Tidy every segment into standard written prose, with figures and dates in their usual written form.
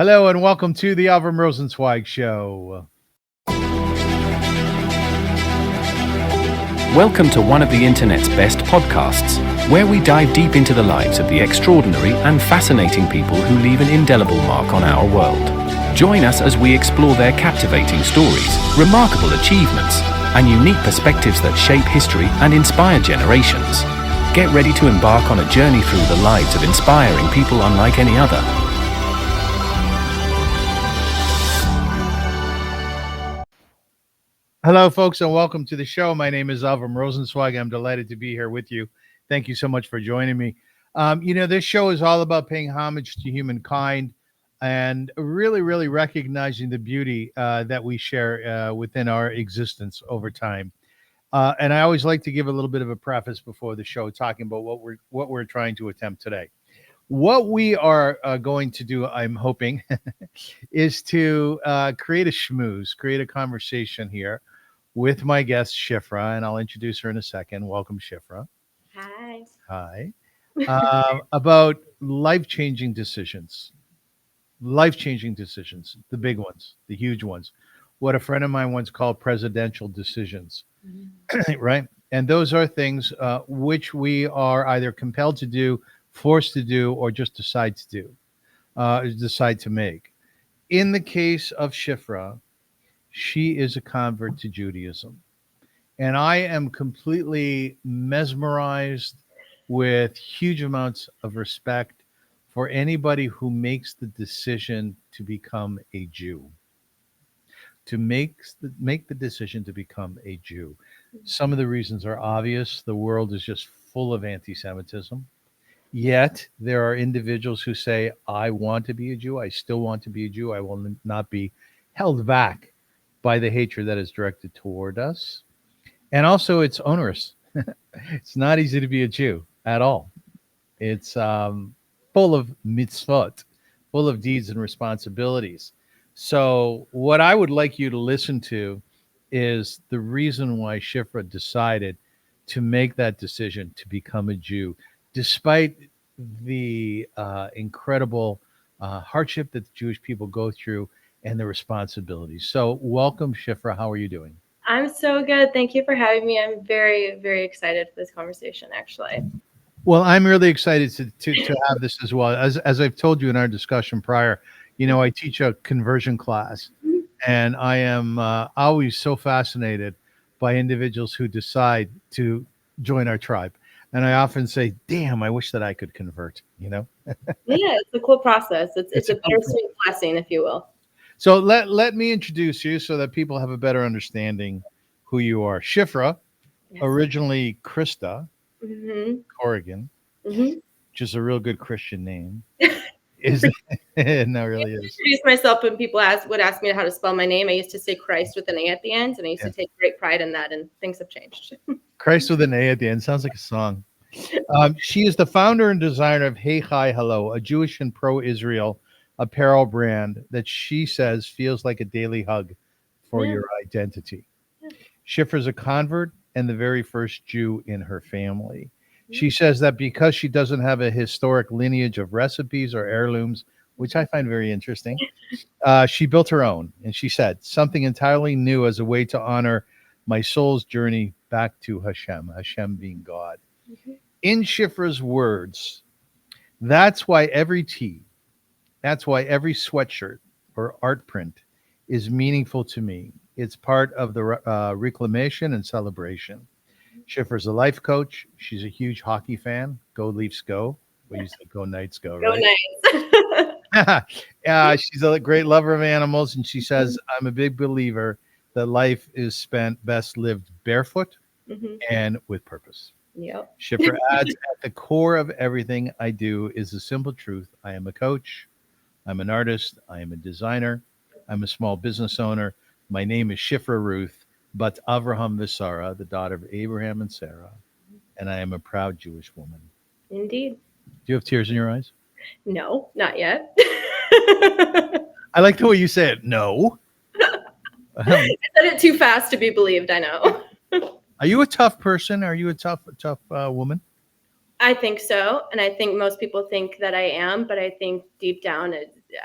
Hello and welcome to the Avrum Rosensweig Show. Welcome to one of the internet's best podcasts, where we dive deep into the lives of the extraordinary and fascinating people who leave an indelible mark on our world. Join us as we explore their captivating stories, remarkable achievements, and unique perspectives that shape history and inspire generations. Get ready to embark on a journey through the lives of inspiring people unlike any other. Hello, folks, and welcome to the show. My name is Avrum Rosensweig. I'm delighted to be here with you. Thank you so much for joining me. This show is all about paying homage to humankind and really recognizing the beauty that we share within our existence over time. And I always like to give a little bit of a preface before the show, talking about what we're trying to attempt today. What we are going to do, I'm hoping, is to create a schmooze, create a conversation here with my guest, Shifra, and I'll introduce her in a second. Welcome, Shifra. Hi. Hi. About life-changing decisions. Life-changing decisions, the big ones, the huge ones. What a friend of mine once called presidential decisions, right? And those are things which we are either compelled to do, forced to do, or just decide to do, decide to make. In the case of Shifra, she is a convert to Judaism. And I am completely mesmerized with huge amounts of respect for anybody who makes the decision to become a Jew. To make the decision to become a Jew. Some of the reasons are obvious. The world is just full of anti-Semitism. Yet there are individuals who say, I want to be a Jew. I still want to be a Jew. I will not be held back by the hatred that is directed toward us. And also it's onerous. It's not easy to be a Jew at all. It's full of mitzvoth, full of deeds and responsibilities. So what I would like you to listen to is the reason why Shifra decided to make that decision to become a Jew, despite the incredible hardship that the Jewish people go through and the responsibilities. So welcome, Shifra. How are you doing? I'm so good. Thank you for having me. I'm very excited for this conversation, actually. Well, I'm really excited to have this as well. As I've told you in our discussion prior, I teach a conversion class, and I am always so fascinated by individuals who decide to join our tribe. And I often say, damn, I wish that I could convert, Yeah, it's a cool process. It's a bittersweet blessing, if you will. So let me introduce you so that people have a better understanding who you are. Shifra, yes. Originally Christa Corrigan, which is a real good Christian name. Is it? No, really is. Introduce myself when people would ask me how to spell my name. I used to say Christ with an A at the end, and I used to take great pride in that, and things have changed. Christ with an A at the end. Sounds like a song. She is the founder and designer of Hey Hi Hello, a Jewish and pro-Israel apparel brand that she says feels like a daily hug for your identity. Shifra is a convert and the very first Jew in her family. She says that because she doesn't have a historic lineage of recipes or heirlooms, which I find very interesting, she built her own. And she said, something entirely new as a way to honor my soul's journey back to HaShem, HaShem being God. In Shifra's words, that's why every tee, that's why every sweatshirt or art print is meaningful to me. It's part of the reclamation and celebration. Shifra's a life coach. She's a huge hockey fan. Go Leafs, go. We used to go Knights, go, right? Go Knights. She's a great lover of animals, and she says, I'm a big believer that life is spent best lived barefoot and with purpose. Yep. Shifra adds, at the core of everything I do is the simple truth. I am a coach. I'm an artist. I am a designer. I'm a small business owner. My name is Shifra Ruth, but Avraham Visara, the daughter of Abraham and Sarah, and I am a proud Jewish woman. Indeed. Do you have tears in your eyes? No, not yet. I like the way you say it. No. I said it too fast to be believed. I know. Are you a tough person? Are you a tough woman? I think so. And I think most people think that I am, but I think deep down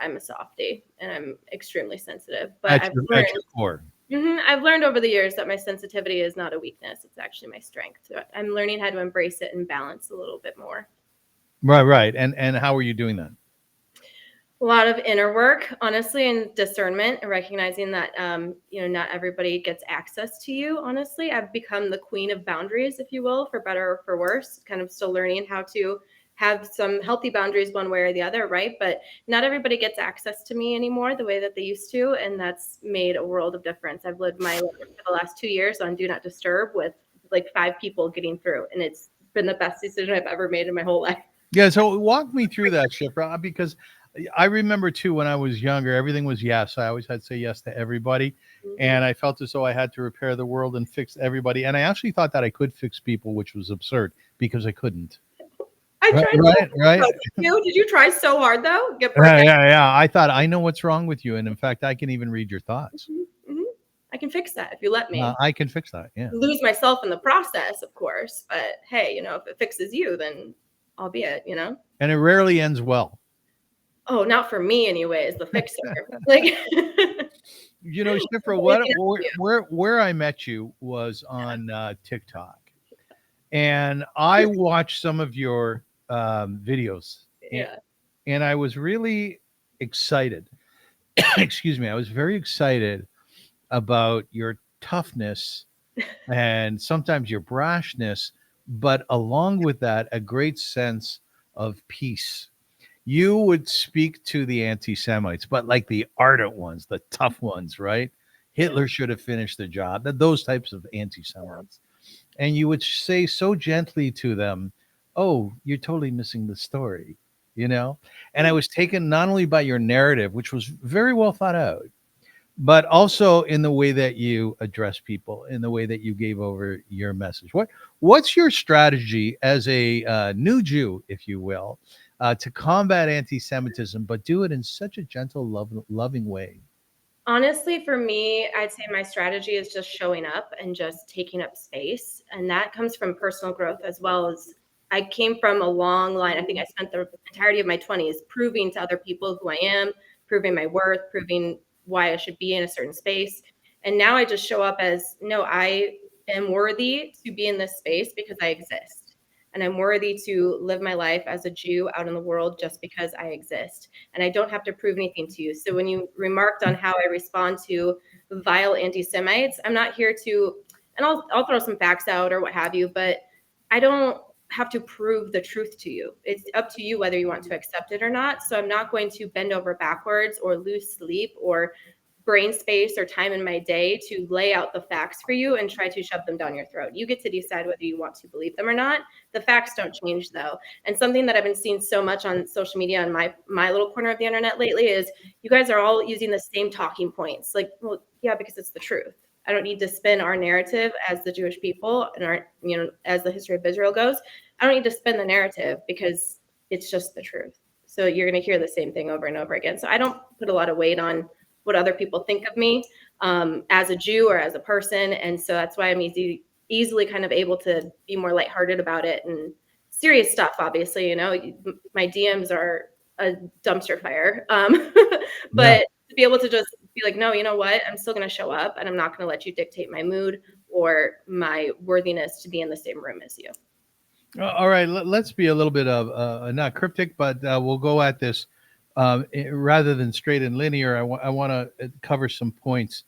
I'm a softie and I'm extremely sensitive. But At your core. I've learned over the years that my sensitivity is not a weakness. It's actually my strength. So I'm learning how to embrace it and balance a little bit more. Right. And how are you doing that? A lot of inner work, honestly, and discernment, and recognizing that, not everybody gets access to you. Honestly, I've become the queen of boundaries, if you will, for better or for worse, kind of still learning how to have some healthy boundaries one way or the other, right? But not everybody gets access to me anymore the way that they used to. And that's made a world of difference. I've lived my life for the last 2 years on Do Not Disturb with like 5 people getting through. And it's been the best decision I've ever made in my whole life. Yeah. So walk me through that, Shifra, because I remember too, when I was younger, everything was yes. I always had to say yes to everybody. And I felt as though I had to repair the world and fix everybody. And I actually thought that I could fix people, which was absurd because I couldn't. I tried. Right. Did you try so hard though? Yeah. I thought I know what's wrong with you. And in fact, I can even read your thoughts. Mm-hmm. I can fix that if you let me. I can fix that. Yeah. Lose myself in the process, of course. But hey, if it fixes you, then albeit, And it rarely ends well. Oh, not for me anyways, the fixer. Like Shifra, where I met you was on TikTok. And I watched some of your videos. Yeah. And I was really excited. Excuse me. I was very excited about your toughness and sometimes your brashness, but along with that, a great sense of peace. You would speak to the anti-Semites, but like the ardent ones, the tough ones, right? Hitler should have finished the job. Those types of anti-Semites. And you would say so gently to them, oh, you're totally missing the story, And I was taken not only by your narrative, which was very well thought out, but also in the way that you address people, in the way that you gave over your message. What's your strategy as a new Jew, if you will, to combat anti-Semitism, but do it in such a gentle, loving way? Honestly, for me, I'd say my strategy is just showing up and just taking up space. And that comes from personal growth as well as I came from a long line. I think I spent the entirety of my 20s proving to other people who I am, proving my worth, proving why I should be in a certain space. And now I just show up as, no, I am worthy to be in this space because I exist. And I'm worthy to live my life as a Jew out in the world just because I exist. And I don't have to prove anything to you. So when you remarked on how I respond to vile anti-Semites, I'm not here to, and I'll throw some facts out or what have you, but I don't have to prove the truth to you. It's up to you whether you want to accept it or not. So I'm not going to bend over backwards or lose sleep or brain space or time in my day to lay out the facts for you and try to shove them down your throat. You get to decide whether you want to believe them or not. The facts don't change though. And something that I've been seeing so much on social media on my little corner of the internet lately is you guys are all using the same talking points. Like, well, yeah, because it's the truth. I don't need to spin our narrative as the Jewish people and our, as the history of Israel goes. I don't need to spin the narrative because it's just the truth. So you're going to hear the same thing over and over again. So I don't put a lot of weight on what other people think of me as a Jew or as a person. And so that's why I'm easily kind of able to be more lighthearted about it and serious stuff. Obviously, my DMs are a dumpster fire. But to be able to just be like, no, you know what? I'm still going to show up and I'm not going to let you dictate my mood or my worthiness to be in the same room as you. All right. Let's be a little bit of not cryptic, but we'll go at this rather than straight and linear. I want to cover some points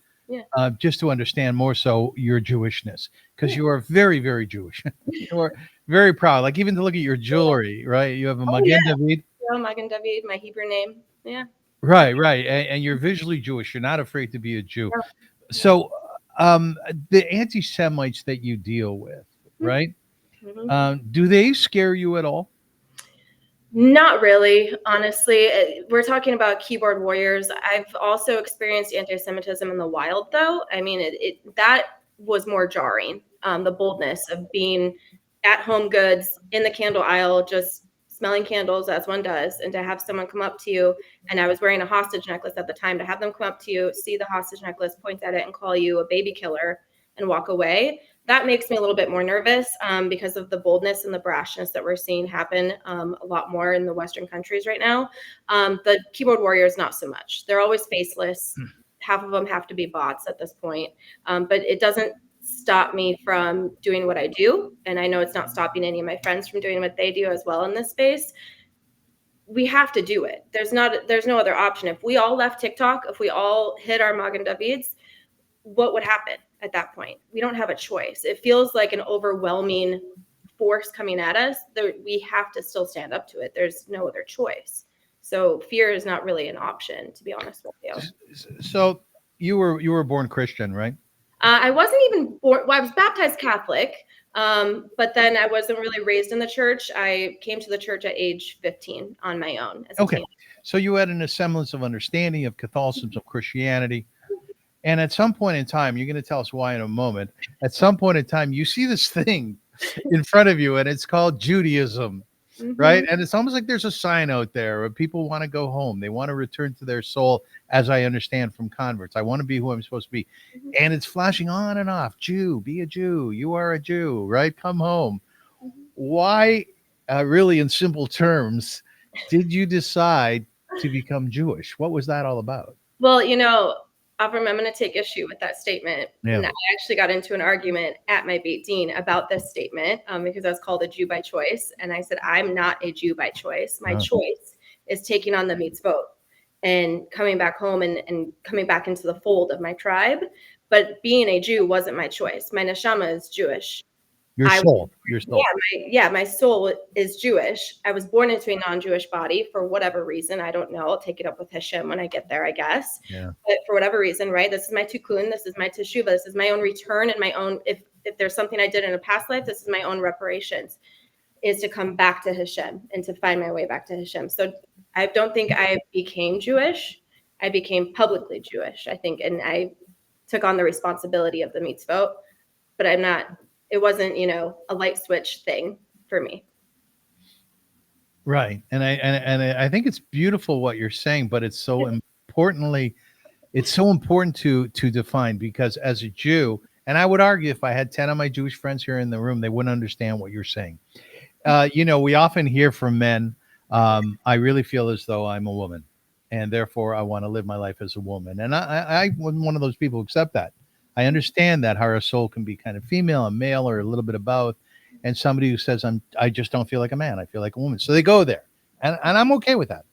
just to understand more so your Jewishness, because you are very, very Jewish. You are very proud. Like even to look at your jewelry, right? You have a Magen David. Yeah, Magen David, my Hebrew name. Yeah. Right. And you're visually Jewish. You're not afraid to be a Jew. So the anti-Semites that you deal with, right? Mm-hmm. Do they scare you at all? Not really, honestly. We're talking about keyboard warriors. I've also experienced anti-Semitism in the wild, though. I mean, that was more jarring. The boldness of being at Home Goods in the candle aisle, just smelling candles as one does, and to have someone come up to you, and I was wearing a hostage necklace at the time, to have them come up to you, see the hostage necklace, point at it, and call you a baby killer and walk away. that makes me a little bit more nervous because of the boldness and the brashness that we're seeing happen a lot more in the Western countries right now. The keyboard warriors, not so much. They're always faceless. Half of them have to be bots at this point. But it doesn't stop me from doing what I do. And I know it's not stopping any of my friends from doing what they do as well in this space. We have to do it. There's no other option. If we all left TikTok, if we all hit our Magen Davids, what would happen at that point? We don't have a choice. It feels like an overwhelming force coming at us. We have to still stand up to it. There's no other choice. So fear is not really an option, to be honest with you. So you were born Christian, right? I wasn't even born. Well, I was baptized Catholic, but then I wasn't really raised in the church. I came to the church at age 15 on my own. Okay. So you had a semblance of understanding of Catholicism, of Christianity. And at some point in time, you're going to tell us why in a moment. At some point in time, you see this thing in front of you, and it's called Judaism, right? And it's almost like there's a sign out there where people want to go home. They want to return to their soul, as I understand from converts. I want to be who I'm supposed to be. And it's flashing on and off. Jew, be a Jew. You are a Jew, right? Come home. Why, really in simple terms, did you decide to become Jewish? What was that all about? Well, Avrum, I'm going to take issue with that statement. Yeah. And I actually got into an argument at my Beit Din about this statement because I was called a Jew by choice. And I said, I'm not a Jew by choice. My choice is taking on the mitzvoth and coming back home and coming back into the fold of my tribe. But being a Jew wasn't my choice. My neshama is Jewish. Your soul. My soul is Jewish. I was born into a non-Jewish body for whatever reason. I don't know. I'll take it up with HaShem when I get there, I guess. Yeah. But for whatever reason, right? This is my tikkun. This is my teshuvah. This is my own return and my own. If there's something I did in a past life, this is my own reparations. Is to come back to HaShem and to find my way back to HaShem. So I don't think I became Jewish. I became publicly Jewish, I think, and I took on the responsibility of the mitzvot. But I'm not. It wasn't, a light switch thing for me. Right. And I think it's beautiful what you're saying, but it's so important to define, because as a Jew, and I would argue if I had 10 of my Jewish friends here in the room, they wouldn't understand what you're saying. We often hear from men, I really feel as though I'm a woman, and therefore I want to live my life as a woman. And I wasn't one of those people who accept that. I understand that our soul can be kind of female and male, or a little bit of both. And somebody who says, I just don't feel like a man, I feel like a woman. So they go there. And I'm okay with that.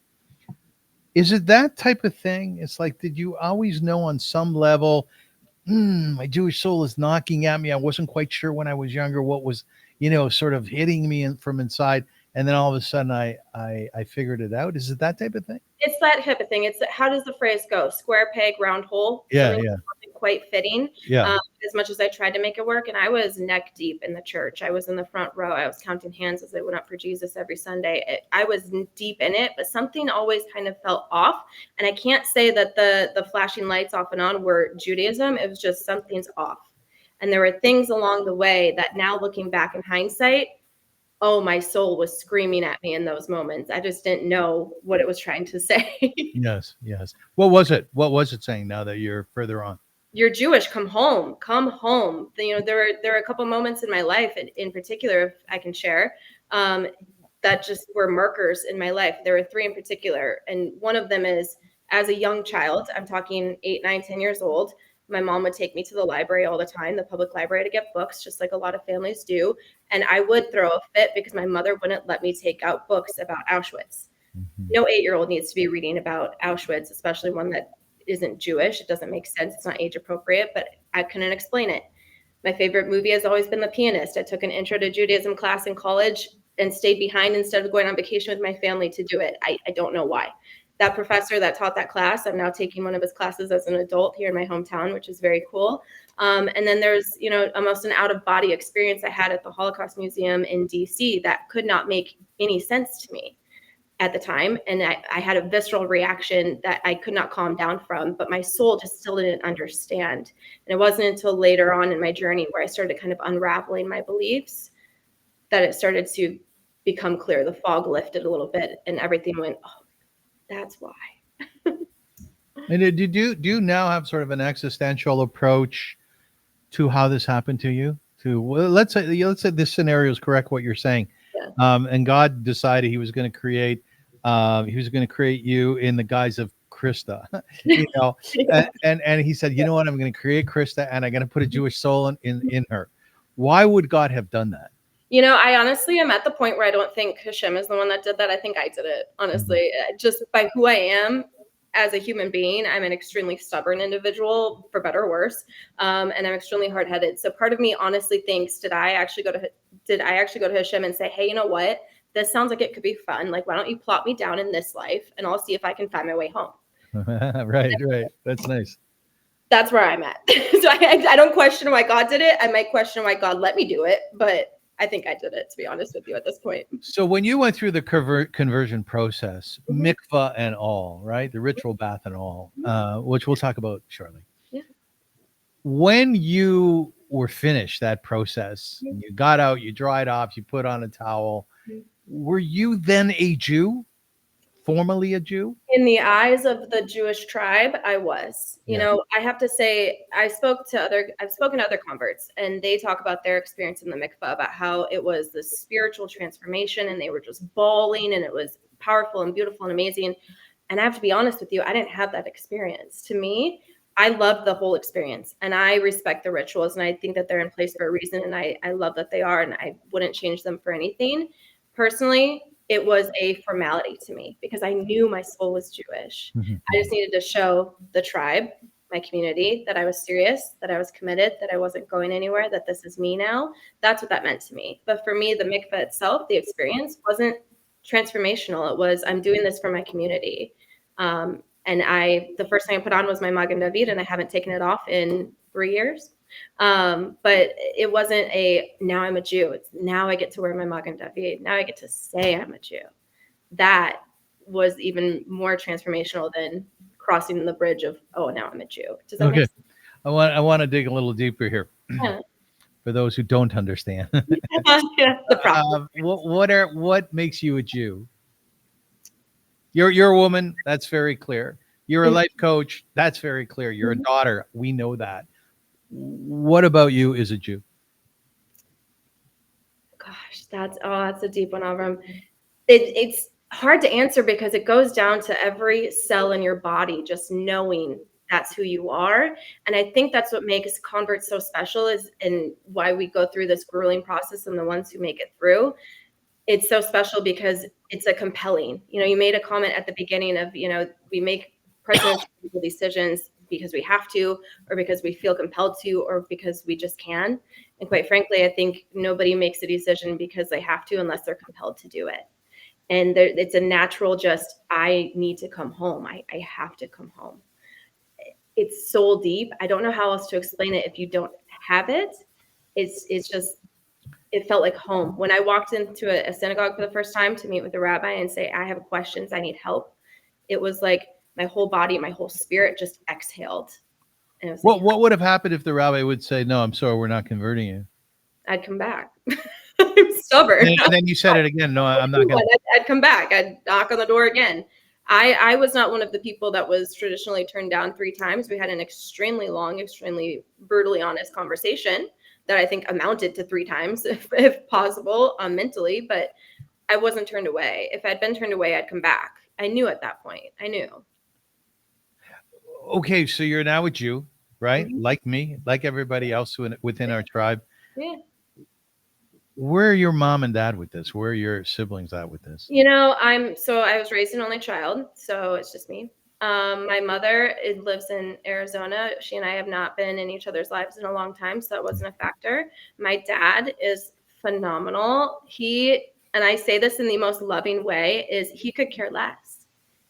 Is it that type of thing? It's like, did you always know on some level, my Jewish soul is knocking at me. I wasn't quite sure when I was younger what was, sort of hitting me from inside. And then all of a sudden I figured it out. Is it that type of thing? It's that type of thing. It's how does the phrase go? Square peg, round hole. Yeah. Wasn't quite fitting. Yeah. As much as I tried to make it work, and I was neck deep in the church. I was in the front row. I was counting hands as I went up for Jesus every Sunday. I was deep in it, but something always kind of felt off. And I can't say that the flashing lights off and on were Judaism. It was just something's off. And there were things along the way that now, looking back in hindsight, my soul was screaming at me in those moments. I just didn't know what it was trying to say. Yes. What was it? What was it saying now that you're further on? You're Jewish. Come home. Come home. There are a couple moments in my life, in particular, if I can share, that just were markers in my life. There were 3 in particular. And one of them is, as a young child, I'm talking 8, 9, 10 years old, my mom would take me to the library all the time, the public library, to get books, just like a lot of families do. And I would throw a fit because my mother wouldn't let me take out books about Auschwitz. Mm-hmm. No 8-year-old needs to be reading about Auschwitz, especially one that isn't Jewish. It doesn't make sense. It's not age appropriate, but I couldn't explain it. My favorite movie has always been The Pianist. I took an intro to Judaism class in college and stayed behind instead of going on vacation with my family to do it. I don't know why. That professor that taught that class, I'm now taking one of his classes as an adult here in my hometown, which is very cool. And then there's, almost an out-of-body experience I had at the Holocaust Museum in DC that could not make any sense to me at the time. And I had a visceral reaction that I could not calm down from, but my soul just still didn't understand. And it wasn't until later on in my journey where I started kind of unraveling my beliefs that it started to become clear. The fog lifted a little bit and everything went, that's why. And do you now have sort of an existential approach to how this happened to you? Well, let's say this scenario is correct. What you're saying, Yeah. and God decided He was going to create, you in the guise of Christa, you know, Yeah. and He said, you know what, I'm going to create Christa, and I'm going to put a Jewish soul in her. Why would God have done that? I honestly am at the point where I don't think HaShem is the one that did that. I think I did it, honestly. Just by who I am as a human being, I'm an extremely stubborn individual, for better or worse, and I'm extremely hard-headed. So part of me honestly thinks, did I actually go to HaShem and say, hey, you know what? This sounds like it could be fun. Like, why don't you plop me down in this life, and I'll see if I can find my way home. Right. That's nice. That's where I'm at. So I don't question why God did it. I might question why God let me do it, but I think I did it, to be honest with you, at this point. So when you went through the conversion process, Mhm. mikvah and all, right, the ritual bath and all, which we'll talk about shortly. Yeah. When you were finished that process, Mhm. you got out, you dried off, you put on a towel. Mhm. Were you then a Jew? Formally a Jew? In the eyes of the Jewish tribe, I was. Yeah. I have to say, I've spoken to other converts, and they talk about their experience in the mikvah, about how it was this spiritual transformation, and they were just bawling, and it was powerful and beautiful and amazing. And I have to be honest with you, I didn't have that experience. To me, I love the whole experience, and I respect the rituals, and I think that they're in place for a reason, and I love that they are, and I wouldn't change them for anything. Personally, it was a formality to me because I knew my soul was Jewish. Mhm. I just needed to show the tribe, my community, that I was serious, that I was committed, that I wasn't going anywhere, that this is me now. That's what that meant to me. But for me, the mikveh itself, the experience wasn't transformational. It was, I'm doing this for my community. And the first thing I put on was my Magen David, and I haven't taken it off in 3 years. But it wasn't now I'm a Jew. It's now I get to wear my Magen David. Now I get to say I'm a Jew. That was even more transformational than crossing the bridge of, oh, now I'm a Jew. Does that make Okay. sense? I want to dig a little deeper here Yeah. for those who don't understand. Yeah, the problem. What makes you a Jew? You're a woman, that's very clear. You're a life coach, that's very clear. You're a daughter, we know that. What about you is a Jew? Gosh, that's a deep one, Avram. It's hard to answer because it goes down to every cell in your body just knowing that's who you are. And I think that's what makes converts so special, and why we go through this grueling process, and the ones who make it through. It's so special because it's a compelling. You made a comment at the beginning of, we make presidential decisions because we have to, or because we feel compelled to, or because we just can. And quite frankly, I think nobody makes a decision because they have to unless they're compelled to do it. And it's a natural, just, I need to come home. I have to come home. It's soul deep. I don't know how else to explain it if you don't have it. It's just, it felt like home. When I walked into a synagogue for the first time to meet with a rabbi and say, I have questions, I need help, it was like my whole body, my whole spirit just exhaled. And it was like, What would have happened if the rabbi would say, no, I'm sorry, we're not converting you? I'd come back. I'm stubborn. And then you said it again. No, I'm not going to. I'd come back. I'd knock on the door again. I was not one of the people that was traditionally turned down 3 times. We had an extremely long, extremely brutally honest conversation that I think amounted to 3 times, if possible, mentally. But I wasn't turned away. If I'd been turned away, I'd come back. I knew at that point. I knew. Okay, so you're now a Jew, right? Mhm. Like me, like everybody else within our tribe. Yeah. Where are your mom and dad with this? Where are your siblings at with this? I was raised an only child, so it's just me. My mother lives in Arizona. She and I have not been in each other's lives in a long time, so that wasn't a factor. My dad is phenomenal. And I say this in the most loving way, is he could care less.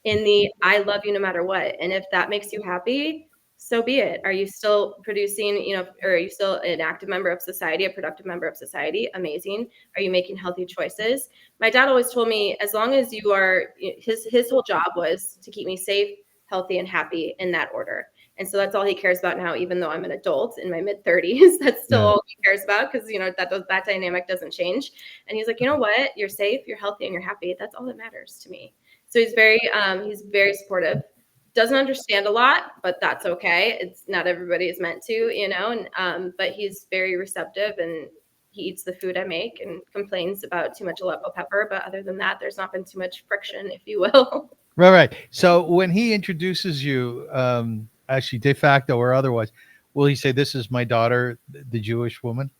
I love you no matter what. And if that makes you happy, so be it. Are you still producing, or are you still an active member of society, a productive member of society? Amazing. Are you making healthy choices? My dad always told me, as long as you are, his whole job was to keep me safe, healthy, and happy, in that order. And so that's all he cares about now, even though I'm an adult in my mid-30s. That's still all he cares about, because that dynamic doesn't change. And he's like, you know what? You're safe, you're healthy, and you're happy. That's all that matters to me. So he's very supportive. doesn't understand a lot, but that's okay. It's not everybody is meant to, you know, and but he's very receptive, and he eats the food I make and complains about too much Aleppo pepper. But other than that, there's not been too much friction, if you will. Right. So when he introduces you, actually de facto or otherwise, will he say, "This is my daughter, the Jewish woman"?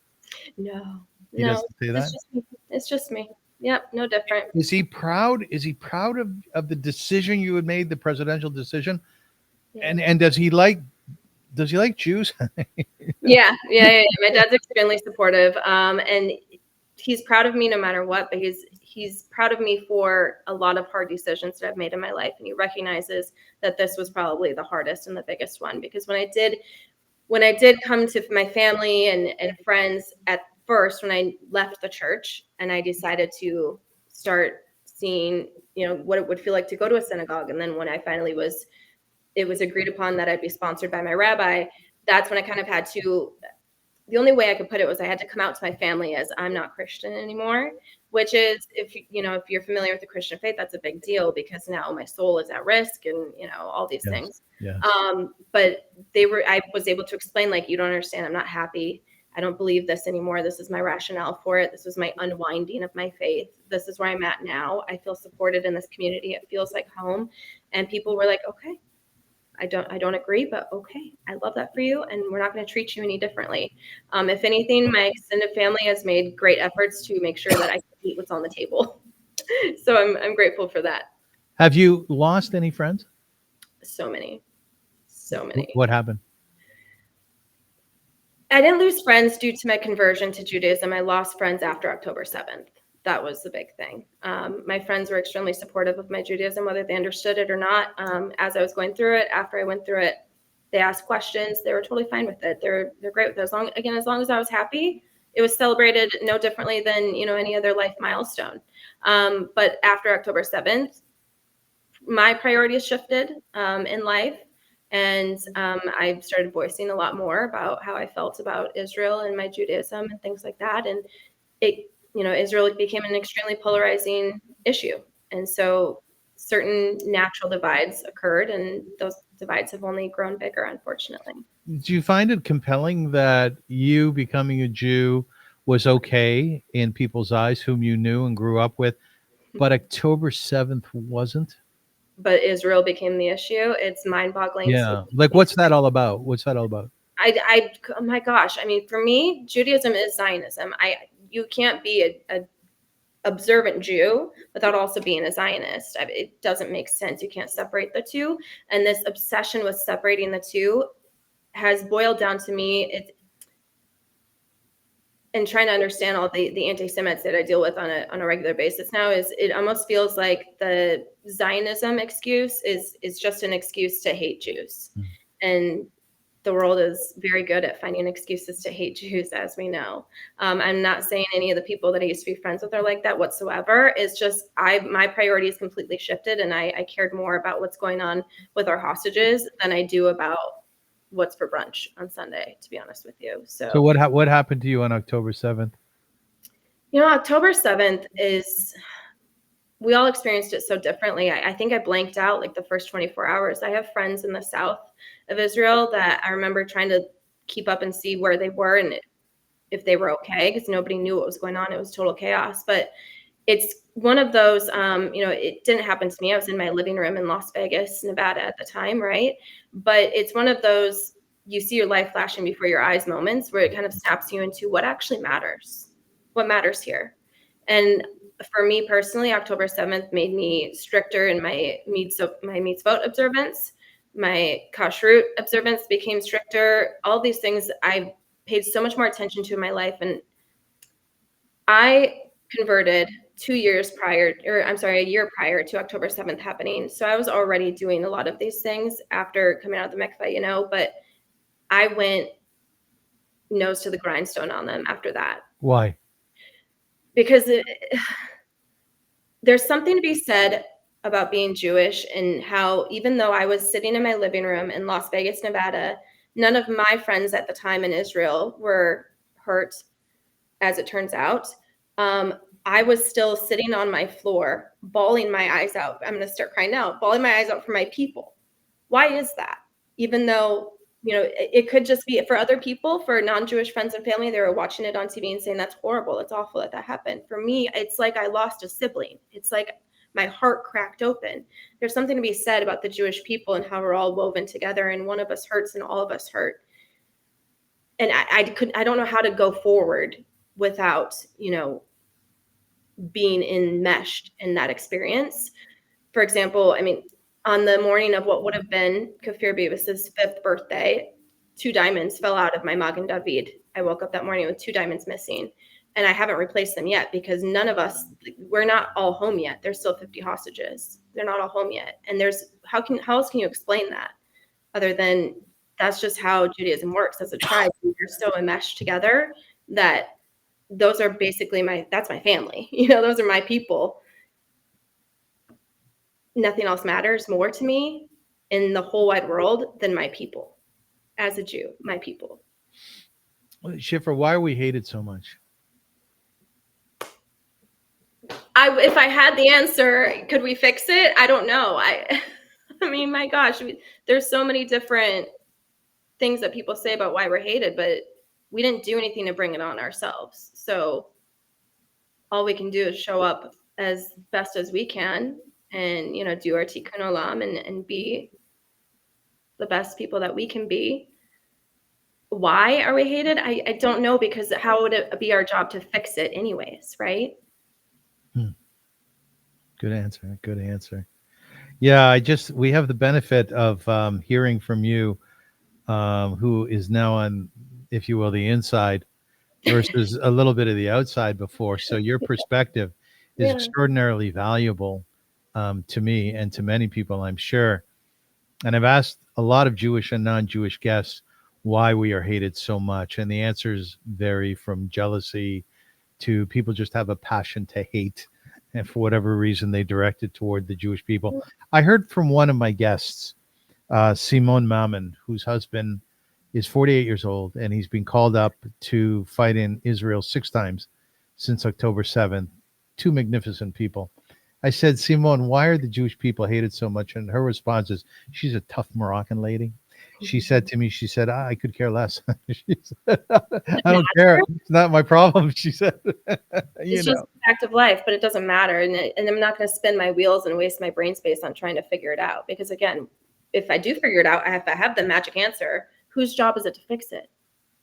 No, He no, doesn't say that. it's just me. It's just me. Yep, no different. Is he proud? Is he proud of the decision you had made, the presidential decision? Yeah. And does he like Jews? Yeah. My dad's extremely supportive, and he's proud of me no matter what. But he's proud of me for a lot of hard decisions that I've made in my life, and he recognizes that this was probably the hardest and the biggest one. Because when I did come to my family and friends at first, when I left the church and I decided to start seeing, you know, what it would feel like to go to a synagogue, and then when I finally it was agreed upon that I'd be sponsored by my rabbi, that's when I kind of had to, the only way I could put it was I had to come out to my family as I'm not Christian anymore, which is, if you're familiar with the Christian faith, that's a big deal, because now my soul is at risk, and, you know, all these things. Yeah. But I was able to explain, like, you don't understand. I'm not happy. I don't believe this anymore. This is my rationale for it. This was my unwinding of my faith. This is where I'm at now. I feel supported in this community. It feels like home. And people were like, okay, I don't agree, but okay, I love that for you, and we're not going to treat you any differently. If anything, my extended family has made great efforts to make sure that I can eat what's on the table. So I'm grateful for that. Have you lost any friends? So many. What happened? I didn't lose friends due to my conversion to Judaism. I lost friends after October 7th. That was the big thing. My friends were extremely supportive of my Judaism, whether they understood it or not. As I was going through it, after I went through it, they asked questions. They were totally fine with it. They're great with it. As long as I was happy, it was celebrated no differently than, you know, any other life milestone. But after October 7th, my priorities shifted in life. And I started voicing a lot more about how I felt about Israel and my Judaism and things like that. And Israel became an extremely polarizing issue. And so certain natural divides occurred, and those divides have only grown bigger, unfortunately. Do you find it compelling that you becoming a Jew was okay in people's eyes whom you knew and grew up with, but October 7th wasn't? But Israel became the issue. It's mind-boggling. Yeah. Like, what's that all about? Oh my gosh. I mean, for me, Judaism is Zionism. You can't be a observant Jew without also being a Zionist. It doesn't make sense. You can't separate the two. And this obsession with separating the two has boiled down to me. And trying to understand all the anti-Semites that I deal with on a regular basis now, is it almost feels like the Zionism excuse is just an excuse to hate Jews. And the world is very good at finding excuses to hate Jews, as we know. I'm not saying any of the people that I used to be friends with are like that whatsoever. It's just my priorities completely shifted, and I cared more about what's going on with our hostages than I do about what's for brunch on Sunday, to be honest with you. So what happened to you on October 7th? You know, October 7th we all experienced it so differently. I think I blanked out like the first 24 hours. I have friends in the south of Israel that I remember trying to keep up and see where they were and if they were okay, because nobody knew what was going on. It was total chaos. But it's one of those, it didn't happen to me. I was in my living room in Las Vegas, Nevada at the time, right? But it's one of those, you see your life flashing before your eyes moments where it kind of snaps you into what actually matters. What matters here? And for me personally, October 7th made me stricter in my mitzvoth observance. My kashrut observance became stricter. All these things I paid so much more attention to in my life. And I converted a year prior to October 7th happening. So I was already doing a lot of these things after coming out of the mikveh, but I went nose to the grindstone on them after that. Why? Because there's something to be said about being Jewish, and how even though I was sitting in my living room in Las Vegas, Nevada, none of my friends at the time in Israel were hurt, as it turns out. I was still sitting on my floor, bawling my eyes out. I'm going to start crying now, bawling my eyes out for my people, Why is that? Even though, it could just be for other people, for non-Jewish friends and family, they were watching it on TV and saying, that's horrible. It's awful that happened. For me, it's like I lost a sibling. It's like my heart cracked open. There's something to be said about the Jewish people and how we're all woven together, and one of us hurts and all of us hurt. And I don't know how to go forward without, being enmeshed in that experience. For example, I mean, on the morning of what would have been Kafir Beavis's 5th birthday, 2 diamonds fell out of my Magen David. I woke up that morning with 2 diamonds missing, and I haven't replaced them yet because none of us, we're not all home yet. There's still 50 hostages. They're not all home yet. And how else can you explain that other than that's just how Judaism works as a tribe? We're so enmeshed together that those are basically that's my family. Those are my people. Nothing else matters more to me in the whole wide world than my people. As a Jew, my people. Shifra, why are we hated so much? If I had the answer, could we fix it? I don't know. I mean, my gosh, there's so many different things that people say about why we're hated, but we didn't do anything to bring it on ourselves. So all we can do is show up as best as we can and, do our tikkun olam and be the best people that we can be. Why are we hated? I don't know, because how would it be our job to fix it anyways, right? Good answer. Yeah, we have the benefit of hearing from you, who is now on, if you will, the inside versus a little bit of the outside before. So your perspective is extraordinarily valuable to me and to many people, I'm sure. And I've asked a lot of Jewish and non-Jewish guests why we are hated so much. And the answers vary from jealousy to people just have a passion to hate. And for whatever reason, they direct it toward the Jewish people. I heard from one of my guests, Simon Mammon, whose husband is 48 years old, and he's been called up to fight in Israel 6 times since October 7th. 2 magnificent people. I said, Simon, why are the Jewish people hated so much? And her response is, she's a tough Moroccan lady. She said to me, I could care less. She said, I don't care. It's not my problem. She said, it's just a fact of life, but it doesn't matter. And I'm not going to spin my wheels and waste my brain space on trying to figure it out. Because again, if I do figure it out, if I have the magic answer, whose job is it to fix it?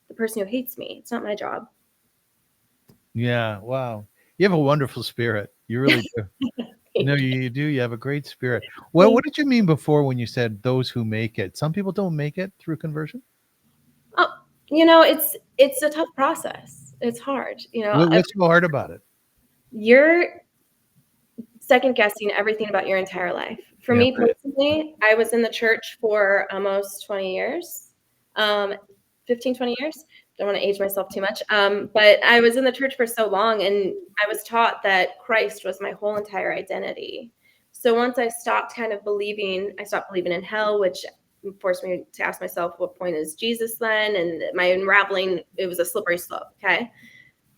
The person who hates me. It's not my job. Yeah. Wow. You have a wonderful spirit. You really do. No, you do. You have a great spirit. Well, what did you mean before when you said those who make it? Some people don't make it through conversion. Oh, it's a tough process. It's hard. What's so hard about it? You're second guessing everything about your entire life. For me personally, I was in the church for almost 20 years, 15, 20 years. Don't want to age myself too much. But I was in the church for so long, and I was taught that Christ was my whole entire identity. So once I stopped believing in hell, which forced me to ask myself, what point is Jesus then? And my unraveling, it was a slippery slope. Okay.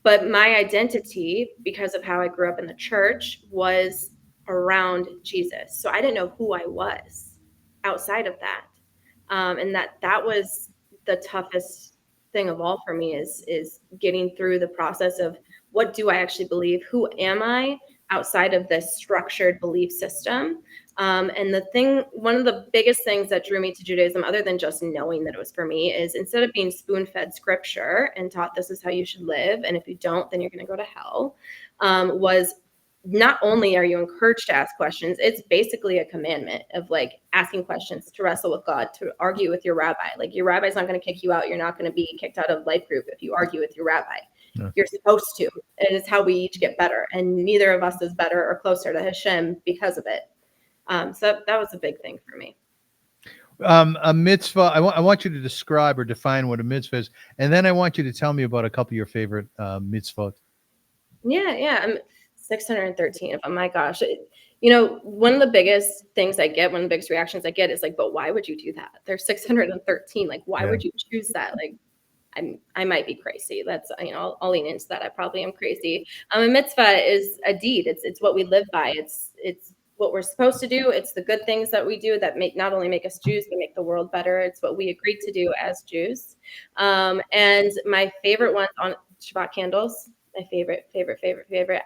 But my identity, because of how I grew up in the church, was around Jesus. So I didn't know who I was outside of that. And that was the toughest thing of all for me is getting through the process of what do I actually believe? Who am I outside of this structured belief system? And one of the biggest things that drew me to Judaism, other than just knowing that it was for me, is instead of being spoon-fed scripture and taught this is how you should live, and if you don't, then you're going to go to hell, was not only are you encouraged to ask questions, it's basically a commandment of asking questions, to wrestle with God, to argue with your rabbi. Your rabbi's not going to kick you out. You're not going to be kicked out of life group if you argue with your rabbi. No. You're supposed to. And it's how we each get better. And neither of us is better or closer to HaShem because of it. So that was a big thing for me. A mitzvah, I want you to describe or define what a mitzvah is. And then I want you to tell me about a couple of your favorite mitzvot. Yeah. 613 of them. My gosh. One of the biggest things I get, one of the biggest reactions I get is but why would you do that? There's 613. Why would you choose that? I might be crazy. That's, I'll lean into that. I probably am crazy. A mitzvah is a deed. It's what we live by. It's what we're supposed to do. It's the good things that we do that not only make us Jews, but make the world better. It's what we agreed to do as Jews. And my favorite ones on Shabbat candles, my favorite.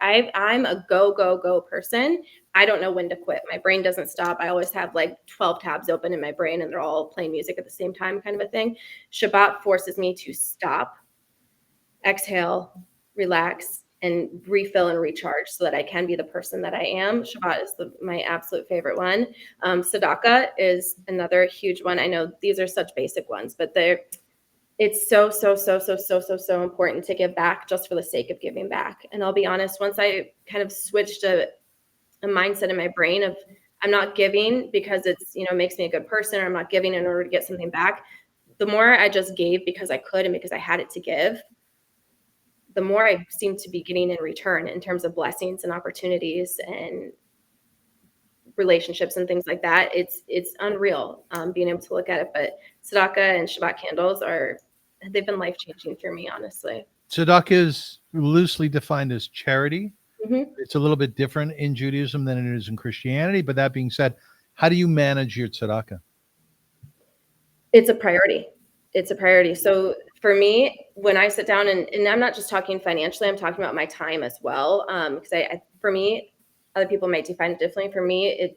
I'm a go person. I don't know when to quit. My brain doesn't stop. I always have like 12 tabs open in my brain and they're all playing music at the same time, kind of a thing. Shabbat forces me to stop, exhale, relax, and refill and recharge so that I can be the person that I am. Shabbat is my absolute favorite one. Tzedakah is another huge one. I know these are such basic ones, but it's so important to give back just for the sake of giving back. And I'll be honest, once I kind of switched a mindset in my brain of I'm not giving because it's, makes me a good person, or I'm not giving in order to get something back. The more I just gave because I could and because I had it to give, the more I seem to be getting in return in terms of blessings and opportunities and relationships and things like that. It's unreal being able to look at it. But tzedakah and Shabbat candles they've been life-changing for me, honestly. Tzedakah is loosely defined as charity. Mm-hmm. It's a little bit different in Judaism than it is in Christianity. But that being said, how do you manage your tzedakah? It's a priority. So for me, when I sit down and I'm not just talking financially, I'm talking about my time as well. Because for me, other people might define it differently. For me, it's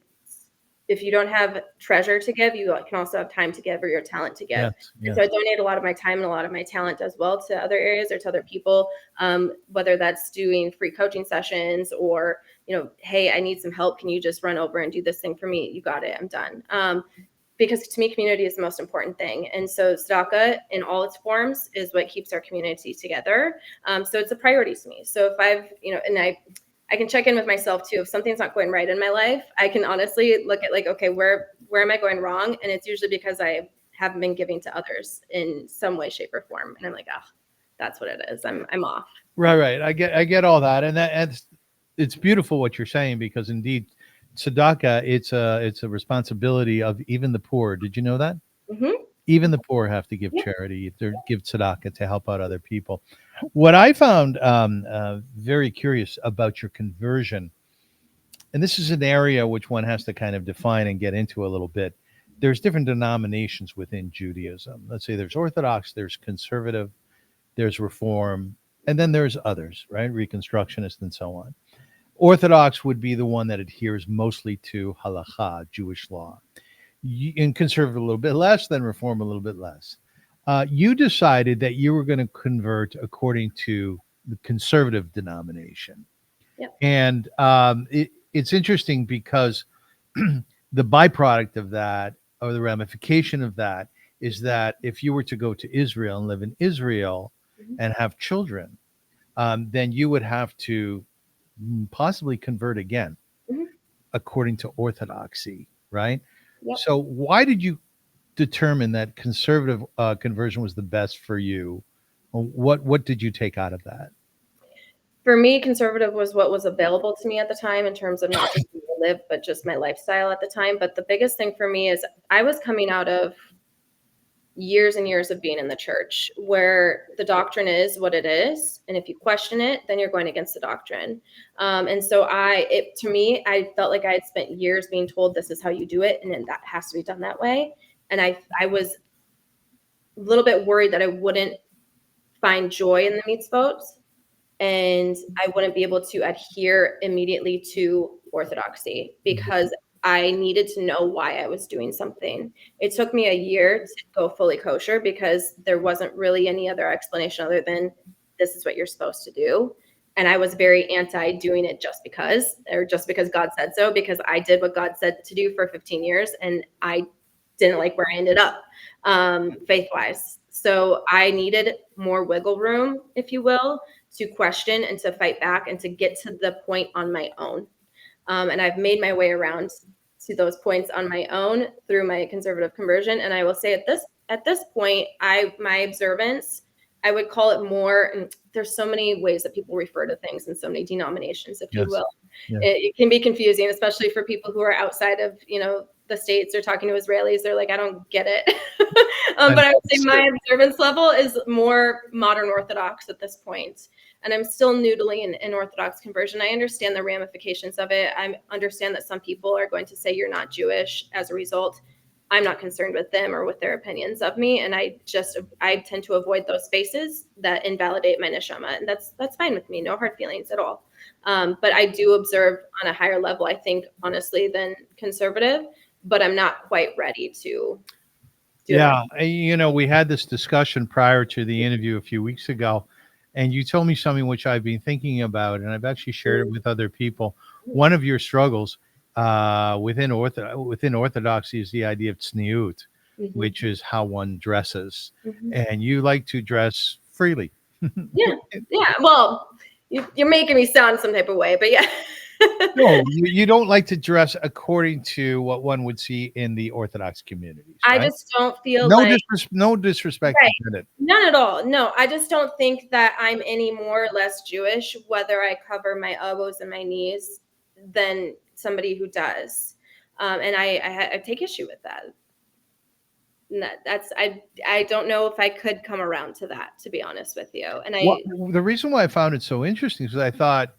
if you don't have treasure to give, you can also have time to give or your talent to give. Yes. So I donate a lot of my time and a lot of my talent as well to other areas or to other people, whether that's doing free coaching sessions or, hey, I need some help. Can you just run over and do this thing for me? You got it. I'm done. Because to me, community is the most important thing. And so tzedakah in all its forms is what keeps our community together. So it's a priority to me. So if I've, and I can check in with myself too. If something's not going right in my life, I can honestly look at like, okay, where am I going wrong? And it's usually because I haven't been giving to others in some way, shape, or form. And I'm like, that's what it is. I'm off. Right. I get all that. And it's beautiful what you're saying, because indeed, tzedakah, it's a responsibility of even the poor. Did you know that? Mm-hmm. Even the poor have to give charity, to give tzedakah to help out other people. What I found very curious about your conversion, and this is an area which one has to kind of define and get into a little bit. There's different denominations within Judaism. Let's say there's Orthodox, there's conservative, there's Reform, and then there's others, right? Reconstructionist and so on. Orthodox would be the one that adheres mostly to halakha, Jewish law. And conservative a little bit less, then Reform a little bit less. You decided that you were going to convert according to the conservative denomination. Yep. And it's interesting because the byproduct of that, or the ramification of that, is that if you were to go to Israel and live in Israel and have children, then you would have to possibly convert again, according to Orthodoxy, right? Yep. So why did you determine that conservative conversion was the best for you? What did you take out of that? For me, conservative was what was available to me at the time in terms of not just where I live, but just my lifestyle at the time. But the biggest thing for me is I was coming out of years and years of being in the church where the doctrine is what it is. And if you question it, then you're going against the doctrine. And so to me, I felt like I had spent years being told this is how you do it. And then that has to be done that way. And I was a little bit worried that I wouldn't find joy in the mitzvot and I wouldn't be able to adhere immediately to orthodoxy because I needed to know why I was doing something. It took me a year to go fully kosher because there wasn't really any other explanation other than this is what you're supposed to do. And I was very anti doing it just because God said so, because I did what God said to do for 15 years and I didn't like where I ended up faith-wise. So I needed more wiggle room, if you will, to question and to fight back and to get to the point on my own. And I've made my way around to those points on my own through my conservative conversion. And I will say at this point, my observance, I would call it more, and there's so many ways that people refer to things in so many denominations, if you will. Yeah. It can be confusing, especially for people who are outside of, the States or talking to Israelis. They're like, I don't get it. But I would say my observance level is more modern Orthodox at this point. and I'm still noodling in Orthodox conversion. I understand the ramifications of it. I understand that some people are going to say you're not Jewish as a result. I'm not concerned with them or with their opinions of me. And I tend to avoid those spaces that invalidate my neshama. And that's fine with me. No hard feelings at all. But I do observe on a higher level, I think, honestly, than conservative, but I'm not quite ready to do Yeah. We had this discussion prior to the interview a few weeks ago, and you told me something which I've been thinking about, and I've actually shared it with other people. One of your struggles within Orthodoxy is the idea of tzniut, which is how one dresses. And you like to dress freely. Yeah. Well, you're making me sound some type of way, but yeah. No, you don't like to dress according to what one would see in the Orthodox communities. I right? just don't feel No disrespect Right. to it. None at all. No, I just don't think that I'm any more or less Jewish, whether I cover my elbows and my knees than somebody who does. And I take issue with that. And I don't know if I could come around to that, to be honest with you. And The reason why I found it so interesting is I thought,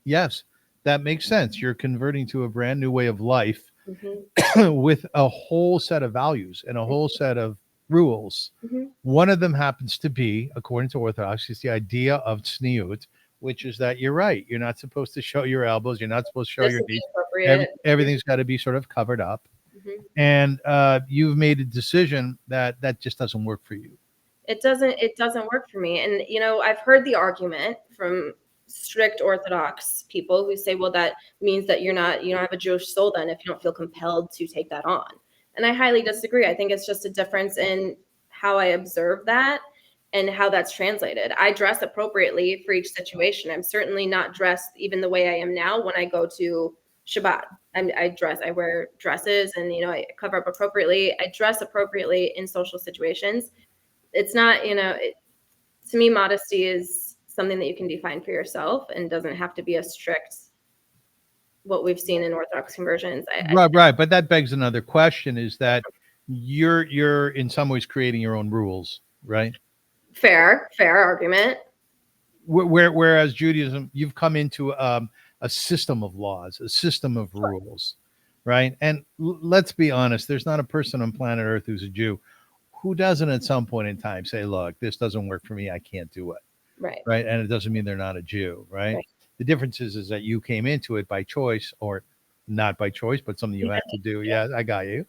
yes, that makes sense. You're converting to a brand new way of life with a whole set of values and a whole set of rules. One of them happens to be, according to Orthodox, is the idea of tzniut, which is that you're right. You're not supposed to show your elbows. You're not supposed to show your knees. Everything's got to be sort of covered up. And you've made a decision that just doesn't work for you. It doesn't work for me. And, I've heard the argument from strict Orthodox people who say, well, that means that you don't have a Jewish soul then if you don't feel compelled to take that on. And I highly disagree. I think it's just a difference in how I observe that and how that's translated. I dress appropriately for each situation. I'm certainly not dressed even the way I am now when I go to Shabbat. I wear dresses and, I cover up appropriately. I dress appropriately in social situations. It's not, to me, modesty is something that you can define for yourself and doesn't have to be a strict, what we've seen in Orthodox conversions. Right. But that begs another question, is that you're in some ways creating your own rules, right? Fair argument. Whereas Judaism, you've come into a system of laws, a system of rules, right? And let's be honest, there's not a person on planet Earth who's a Jew who doesn't at some point in time say, look, this doesn't work for me, I can't do it. Right. And it doesn't mean they're not a Jew, right? The difference is that you came into it by choice, or not by choice, but something you had to do. Yeah, I got you.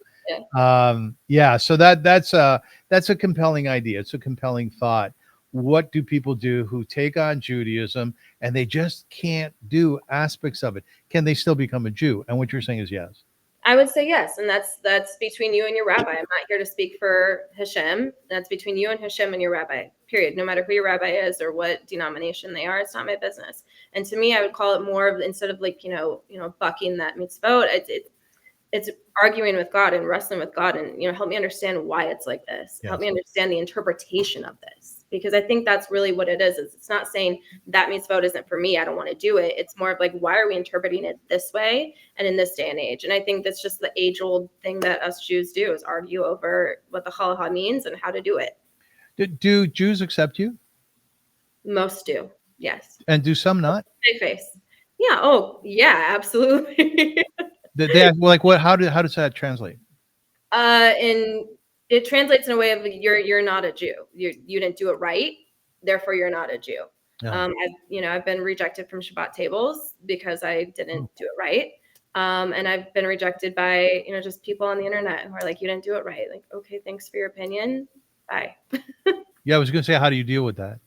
So that's a compelling idea. It's a compelling thought. What do people do who take on Judaism and they just can't do aspects of it? Can they still become a Jew? And what you're saying is yes. I would say yes, and that's between you and your rabbi. I'm not here to speak for HaShem. That's between you and HaShem and your rabbi, period. No matter who your rabbi is or what denomination they are, it's not my business. And to me, I would call it more of, instead of like, bucking that mitzvoth, it's arguing with God and wrestling with God and, help me understand why it's like this. Yes. Help me understand the interpretation of this. Because I think that's really what it is. It's not saying that mitzvoth isn't for me, I don't want to do it. It's more of like, why are we interpreting it this way and in this day and age? And I think that's just the age-old thing that us Jews do, is argue over what the halacha means and how to do it. Do Jews accept you? Most do, yes. And do some not? Big face. Yeah. Oh, yeah, absolutely. What? How does that translate? It translates in a way of you're not a Jew. You didn't do it right, therefore you're not a Jew. Yeah. I've been rejected from Shabbat tables because I didn't do it right. And I've been rejected by just people on the internet who are like, you didn't do it right. Like, okay, thanks for your opinion. Bye. Yeah, I was going to say, how do you deal with that?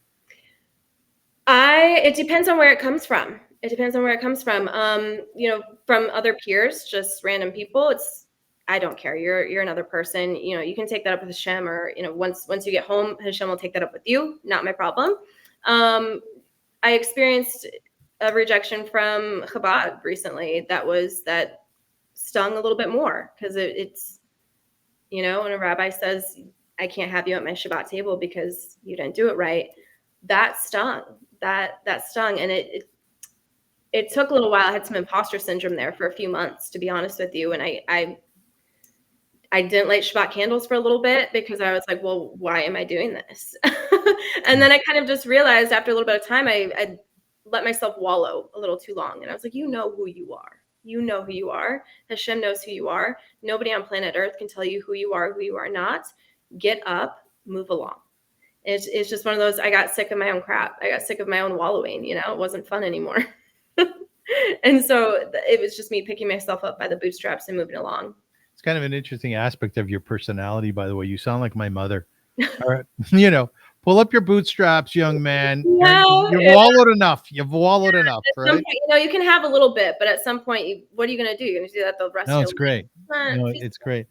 It depends on where it comes from. From other peers, just random people. I don't care. You're another person. You can take that up with HaShem, or once you get home, HaShem will take that up with you. Not my problem. I experienced a rejection from Chabad recently that stung a little bit more, because it's when a rabbi says, I can't have you at my Shabbat table because you didn't do it right. That stung. That stung, and it took a little while. I had some imposter syndrome there for a few months, to be honest with you, and I didn't light Shabbat candles for a little bit because I was like, well, why am I doing this? And then I kind of just realized after a little bit of time, I let myself wallow a little too long. And I was like, you know who you are. You know who you are. HaShem knows who you are. Nobody on planet Earth can tell you who you are not. Get up, move along. It's just one of those, I got sick of my own crap. I got sick of my own wallowing, you know, it wasn't fun anymore. And so it was just me picking myself up by the bootstraps and moving along. It's kind of an interesting aspect of your personality, by the way. You sound like my mother. All right. You know, pull up your bootstraps, young man. You've wallowed enough. You've wallowed enough, right? Point, you know, you can have a little bit, but at some point, what are you going to do? You're going to do that the rest of your life? No, it's great. No, it's great.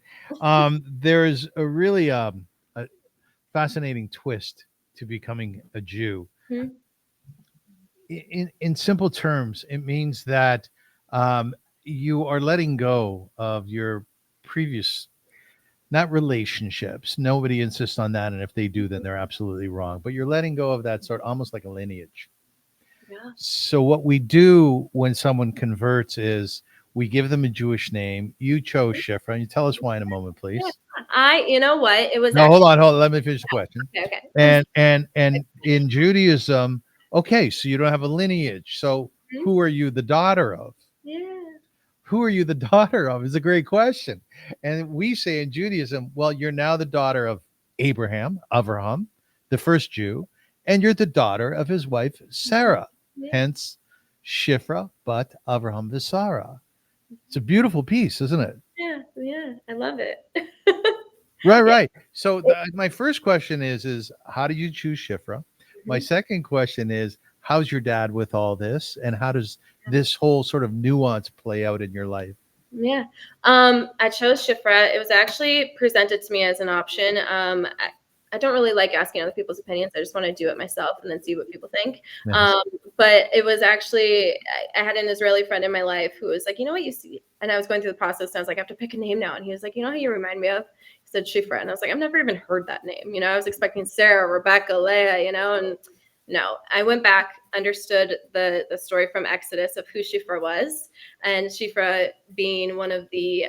There is a really a fascinating twist to becoming a Jew. Hmm. In simple terms, it means that you are letting go of your previous, not relationships. Nobody insists on that, and if they do, then they're absolutely wrong. But you're letting go of that sort, almost like a lineage. Yeah. So what we do when someone converts is we give them a Jewish name. You chose Shifra, and you tell us why in a moment, please. You know what? It was. No, hold on. Let me finish the question. Okay. And in Judaism, okay, so you don't have a lineage. So who are you the daughter of? Yeah. Who are you the daughter of is a great question. And we say in Judaism, well, you're now the daughter of Avraham, the first Jew, and you're the daughter of his wife, Sarah. Yeah. Hence, Shifra, but Avraham Visara. It's a beautiful piece, isn't it? Yeah. I love it. Right. So my first question is how did you choose Shifra? My second question is, how's your dad with all this? And how does this whole sort of nuance play out in your life? Yeah. I chose Shifra. It was actually presented to me as an option. I don't really like asking other people's opinions. I just want to do it myself and then see what people think. Yes. But it was actually, I had an Israeli friend in my life who was like, you know what you see? And I was going through the process. And I was like, I have to pick a name now. And he was like, you know how you remind me of? He said Shifra. And I was like, I've never even heard that name. You know, I was expecting Sarah, Rebecca, Leah, you know, and no, I went back, understood the story from Exodus of who Shifra was, and Shifra being one of the,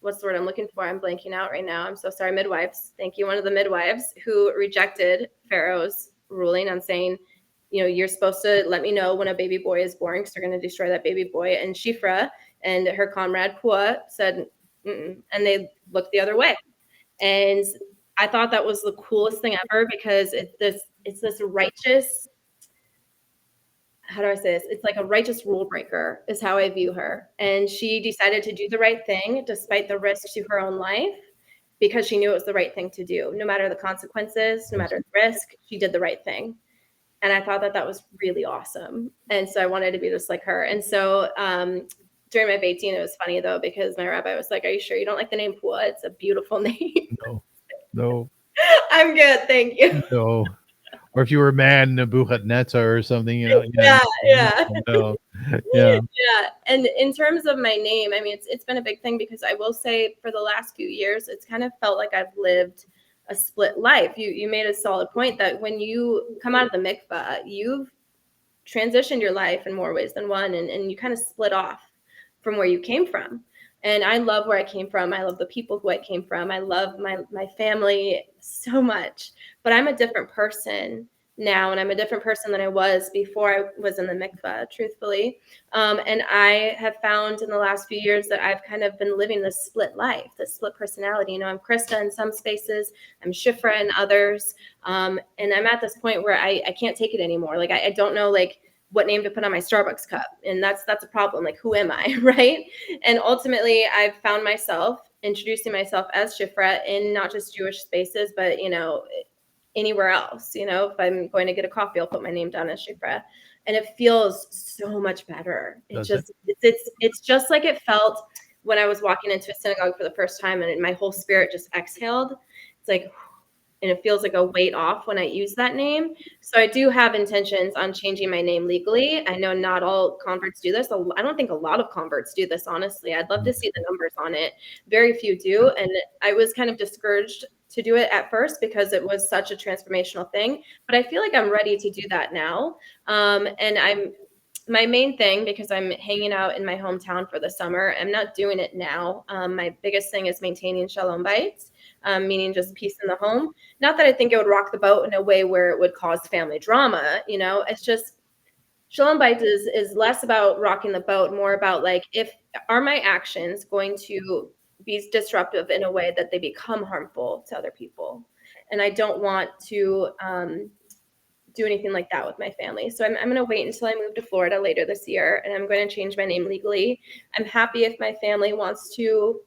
what's the word I'm looking for? I'm blanking out right now. I'm so sorry. Midwives. Thank you. One of the midwives who rejected Pharaoh's ruling on saying, you know, you're supposed to let me know when a baby boy is born because they're going to destroy that baby boy. And Shifra and her comrade Pua said, mm-mm, and they looked the other way. And I thought that was the coolest thing ever because it's this righteous, how do I say this? It's like a righteous rule breaker is how I view her. And she decided to do the right thing despite the risk to her own life because she knew it was the right thing to do. No matter the consequences, no matter the risk, she did the right thing. And I thought that was really awesome. And so I wanted to be just like her. And so during my Beit Din, it was funny though, because my rabbi was like, are you sure you don't like the name Pua? It's a beautiful name. No. I'm good. Thank you. No. Or if you were a man, Nebuchadnezzar or something, you know. Yeah. No. Yeah. Yeah. And in terms of my name, I mean, it's been a big thing because I will say for the last few years, it's kind of felt like I've lived a split life. You made a solid point that when you come out of the mikvah, you've transitioned your life in more ways than one, and you kind of split off from where you came from. And I love where I came from. I love the people who I came from. I love my family so much. But I'm a different person now, and I'm a different person than I was before I was in the mikvah, truthfully. And I have found in the last few years that I've kind of been living this split life, this split personality. You know, I'm Christa in some spaces, I'm Shifra in others. And I'm at this point where I can't take it anymore. Like, I don't know, like, what name to put on my Starbucks cup. And that's a problem. Like, who am I, right? And ultimately, I've found myself introducing myself as Shifra in not just Jewish spaces, but, you know, anywhere else. You know, if I'm going to get a coffee, I'll put my name down as Shifra. And it feels so much better. It's just like it felt when I was walking into a synagogue for the first time and my whole spirit just exhaled. It's like, and it feels like a weight off when I use that name. So I do have intentions on changing my name legally. I know not all converts do this. I don't think a lot of converts do this, honestly. I'd love to see the numbers on it. Very few do. And I was kind of discouraged to do it at first because it was such a transformational thing. But I feel like I'm ready to do that now. And my main thing, because I'm hanging out in my hometown for the summer, I'm not doing it now. My biggest thing is maintaining Shalom Bites. meaning just peace in the home. Not that I think it would rock the boat in a way where it would cause family drama. It's just Shalom Bait is less about rocking the boat, more about like, are my actions going to be disruptive in a way that they become harmful to other people? And I don't want to do anything like that with my family. So I'm going to wait until I move to Florida later this year, and I'm going to change my name legally. I'm happy if my family wants to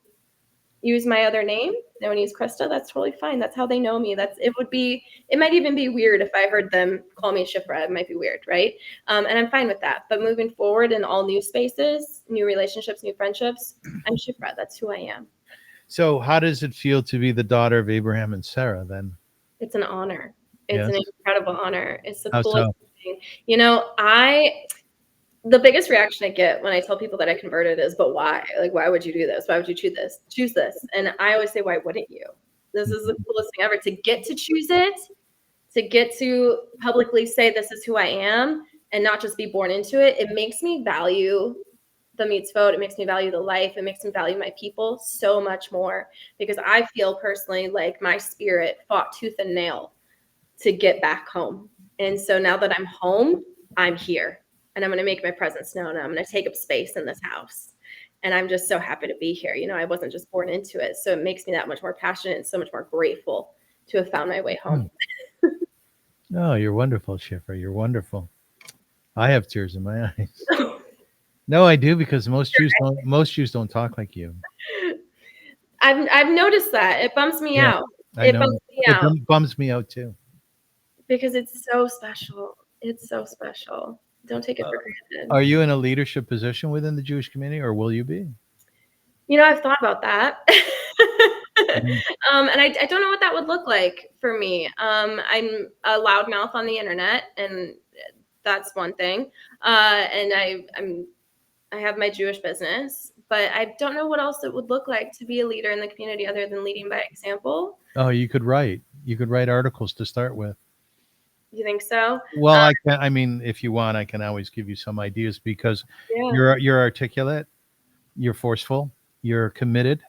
use my other name. They want to use Christa. That's totally fine. That's how they know me. It might even be weird if I heard them call me Shifra. It might be weird, right? And I'm fine with that. But moving forward in all new spaces, new relationships, new friendships, I'm Shifra. That's who I am. So how does it feel to be the daughter of Abraham and Sarah then? It's an honor. It's Yes. an incredible honor. It's the How coolest so? thing. The biggest reaction I get when I tell people that I converted is, but why? Like, why would you do this? Why would you choose this? And I always say, why wouldn't you? This is the coolest thing ever, to get to choose it, to get to publicly say this is who I am and not just be born into it. It makes me value the mitzvoth. It makes me value the life. It makes me value my people so much more, because I feel personally like my spirit fought tooth and nail to get back home. And so now that I'm home, I'm here. And I'm going to make my presence known. And I'm going to take up space in this house. And I'm just so happy to be here. I wasn't just born into it. So it makes me that much more passionate and so much more grateful to have found my way home. Oh, you're wonderful, Shifra. You're wonderful. I have tears in my eyes. No, I do, because most Jews don't talk like you. I've noticed that. It bums me out. I know. Bums me out. It bums me out too. Because it's so special. It's so special. Don't take it for granted. Are you in a leadership position within the Jewish community, or will you be? I've thought about that. And I don't know what that would look like for me. I'm a loudmouth on the internet, and that's one thing. And I have my Jewish business, but I don't know what else it would look like to be a leader in the community other than leading by example. Oh, you could write articles to start with. You think so? Well, I mean, if you want, I can always give you some ideas, because you're articulate, you're forceful, you're committed,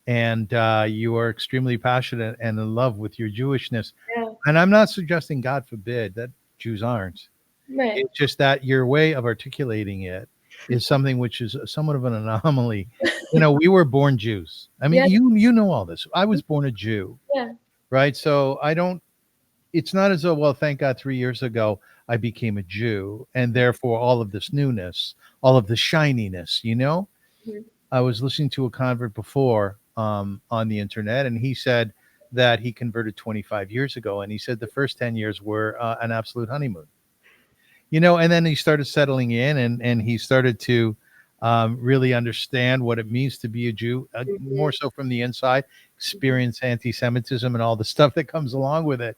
and you are extremely passionate and in love with your Jewishness. Yeah. And I'm not suggesting, God forbid, that Jews aren't. Right. It's just that your way of articulating it is something which is somewhat of an anomaly. We were born Jews. I mean, you know all this. I was born a Jew. Yeah. Right. So it's not as though, well, thank God 3 years ago I became a Jew, and therefore all of this newness, all of the shininess, Mm-hmm. I was listening to a convert before on the internet, and he said that he converted 25 years ago, and he said the first 10 years were an absolute honeymoon. And then he started settling in, and he started to really understand what it means to be a Jew, more so from the inside, experience anti-Semitism and all the stuff that comes along with it.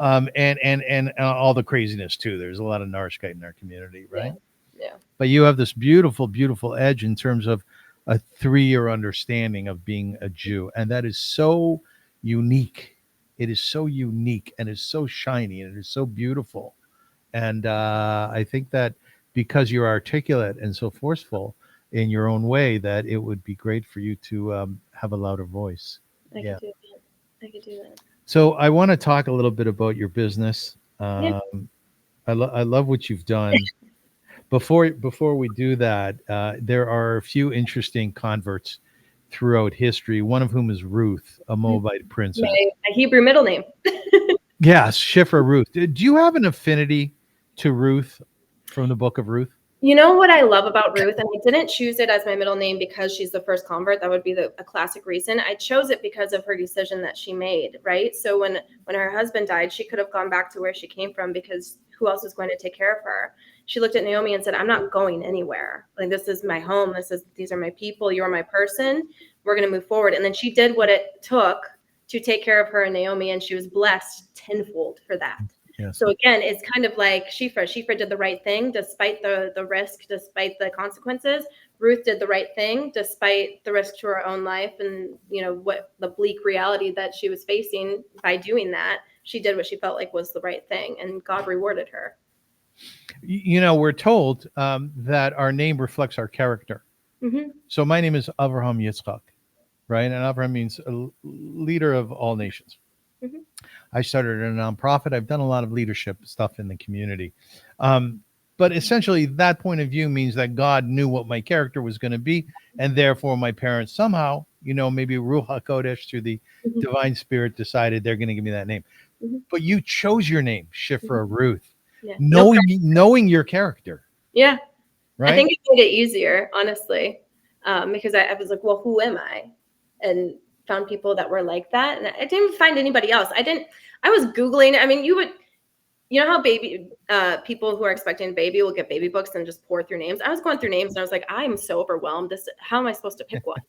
And all the craziness too. There's a lot of Narishkeit in our community, right? Yeah. But you have this beautiful, beautiful edge in terms of a 3-year understanding of being a Jew, and that is so unique. It is so unique, and it's so shiny, and it is so beautiful. And I think that because you're articulate and so forceful in your own way, that it would be great for you to have a louder voice. I could do that. So I want to talk a little bit about your business. I love what you've done. Before we do that, there are a few interesting converts throughout history, one of whom is Ruth, a Moabite princess. My Hebrew middle name. Yes, Shifra Ruth. Do you have an affinity to Ruth from the book of Ruth? You know what I love about Ruth, and I didn't choose it as my middle name because she's the first convert. That would be a classic reason. I chose it because of her decision that she made, right? So when her husband died, she could have gone back to where she came from, because who else was going to take care of her? She looked at Naomi and said, I'm not going anywhere. Like, this is my home. These are my people. You're my person. We're going to move forward. And then she did what it took to take care of her and Naomi, and she was blessed tenfold for that. Yes. So again, it's kind of like Shifra. Shifra did the right thing despite the risk, despite the consequences. Ruth did the right thing despite the risk to her own life and what the bleak reality that she was facing. By doing that, she did what she felt like was the right thing, and God rewarded her. We're told that our name reflects our character. Mm-hmm. So my name is Avraham Yitzchak. right? And Avraham means leader of all nations. Mhm. I started a nonprofit. I've done a lot of leadership stuff in the community. But essentially, that point of view means that God knew what my character was going to be. And therefore, my parents somehow, maybe Ruach HaKodesh through the Mhm. divine spirit decided they're going to give me that name. Mhm. But you chose your name, Shifra Ruth, Yeah. No knowing your character, Yeah. I right? think it made it easier, honestly, because I was like, well, who am I? And found people that were like that. And I didn't find anybody else. I was Googling. I mean, you know how people who are expecting a baby will get baby books and just pour through names. I was going through names and I was like, I'm so overwhelmed. How am I supposed to pick one?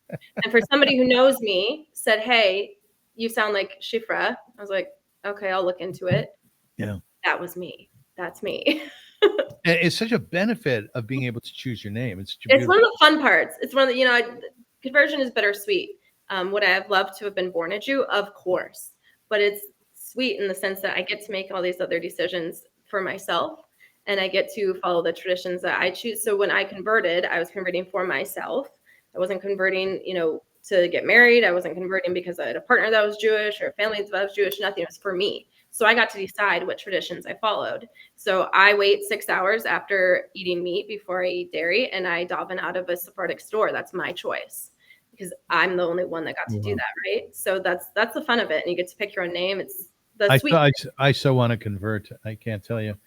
And for somebody who knows me said, hey, you sound like Shifra. I was like, okay, I'll look into it. Yeah. That was me. That's me. And it's such a benefit of being able to choose your name. It's It's one of the fun parts. It's one of the, conversion is bittersweet. Would I have loved to have been born a Jew? Of course. But it's sweet in the sense that I get to make all these other decisions for myself and I get to follow the traditions that I choose. So when I converted, I was converting for myself. I wasn't converting, to get married. I wasn't converting because I had a partner that was Jewish or a family that was Jewish. Nothing. It was for me. So I got to decide what traditions I followed. So I wait 6 hours after eating meat before I eat dairy, and I daven out of a Sephardic store. That's my choice because I'm the only one that got to do that, right? So that's the fun of it, and you get to pick your own name. It's the sweet. I so want to convert. I can't tell you.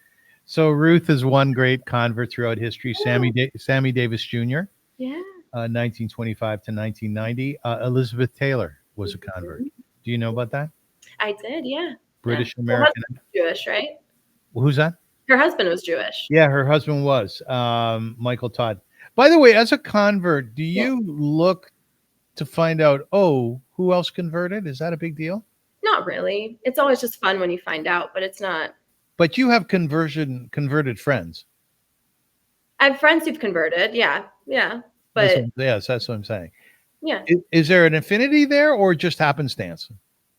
So Ruth is one great convert throughout history. Sammy Davis Jr. Yeah. 1925 to 1990. Elizabeth Taylor was a convert. Do you know about that? I did, yeah. British Her American. husband was Jewish, right? Who's that? Her husband was Jewish. Yeah, her husband was Michael Todd. By the way, as a convert, do you look to find out, who else converted? Is that a big deal? Not really. It's always just fun when you find out, but it's not. But you have converted friends. I have friends who've converted. Yeah. Yeah. But yes, that's what I'm saying. Yeah. Is there an affinity there or just happenstance?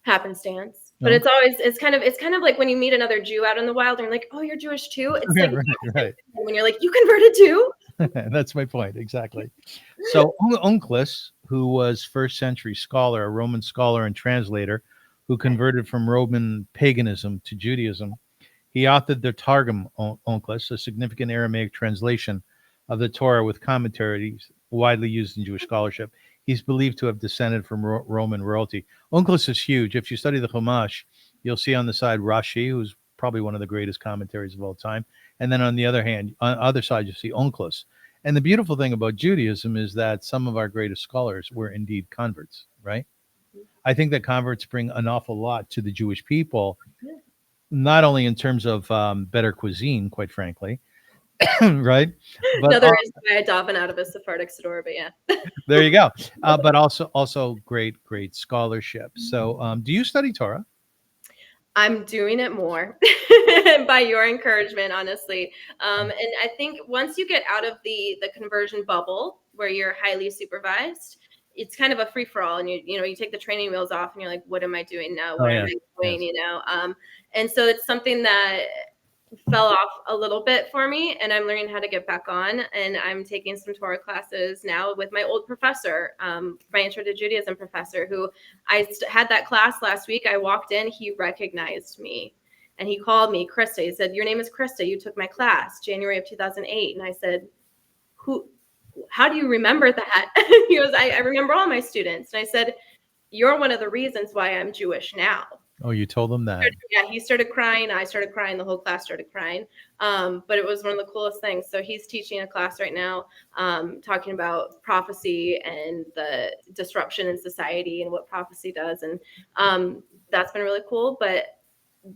Happenstance. But it's kind of like when you meet another Jew out in the wild and you're like, oh, you're Jewish too. It's like right. When you're like, you converted too. That's my point. Exactly. So Onkelos, who was first century scholar, a Roman scholar and translator who converted from Roman paganism to Judaism, he authored the Targum Onkelos, a significant Aramaic translation of the Torah with commentaries widely used in Jewish scholarship. He's believed to have descended from Roman royalty. Onkelos is huge. If you study the Chumash, you'll see on the side Rashi, who's probably one of the greatest commentaries of all time. And then on the other hand, on the other side, you see Onkelos. And the beautiful thing about Judaism is that some of our greatest scholars were indeed converts, right? I think that converts bring an awful lot to the Jewish people, not only in terms of better cuisine, quite frankly, right? But another reason why I daven out of a Sephardic store, but yeah. There you go. But also great scholarship. So do you study Torah? I'm doing it more by your encouragement, honestly. And I think once you get out of the conversion bubble where you're highly supervised, it's kind of a free for all. And you take the training wheels off and you're like, what am I doing now? What am I doing? Yes. And so it's something that fell off a little bit for me, and I'm learning how to get back on. And I'm taking some Torah classes now with my old professor, my Intro to Judaism professor, who I had that class last week. I walked in, he recognized me, and he called me Christa. He said, "Your name is Christa. You took my class, January of 2008." And I said, how do you remember that? He goes, I remember all my students. And I said, "You're one of the reasons why I'm Jewish now." Oh, you told them that? Yeah, he started crying. I started crying. The whole class started crying. But it was one of the coolest things. So he's teaching a class right now, talking about prophecy and the disruption in society and what prophecy does. And that's been really cool. But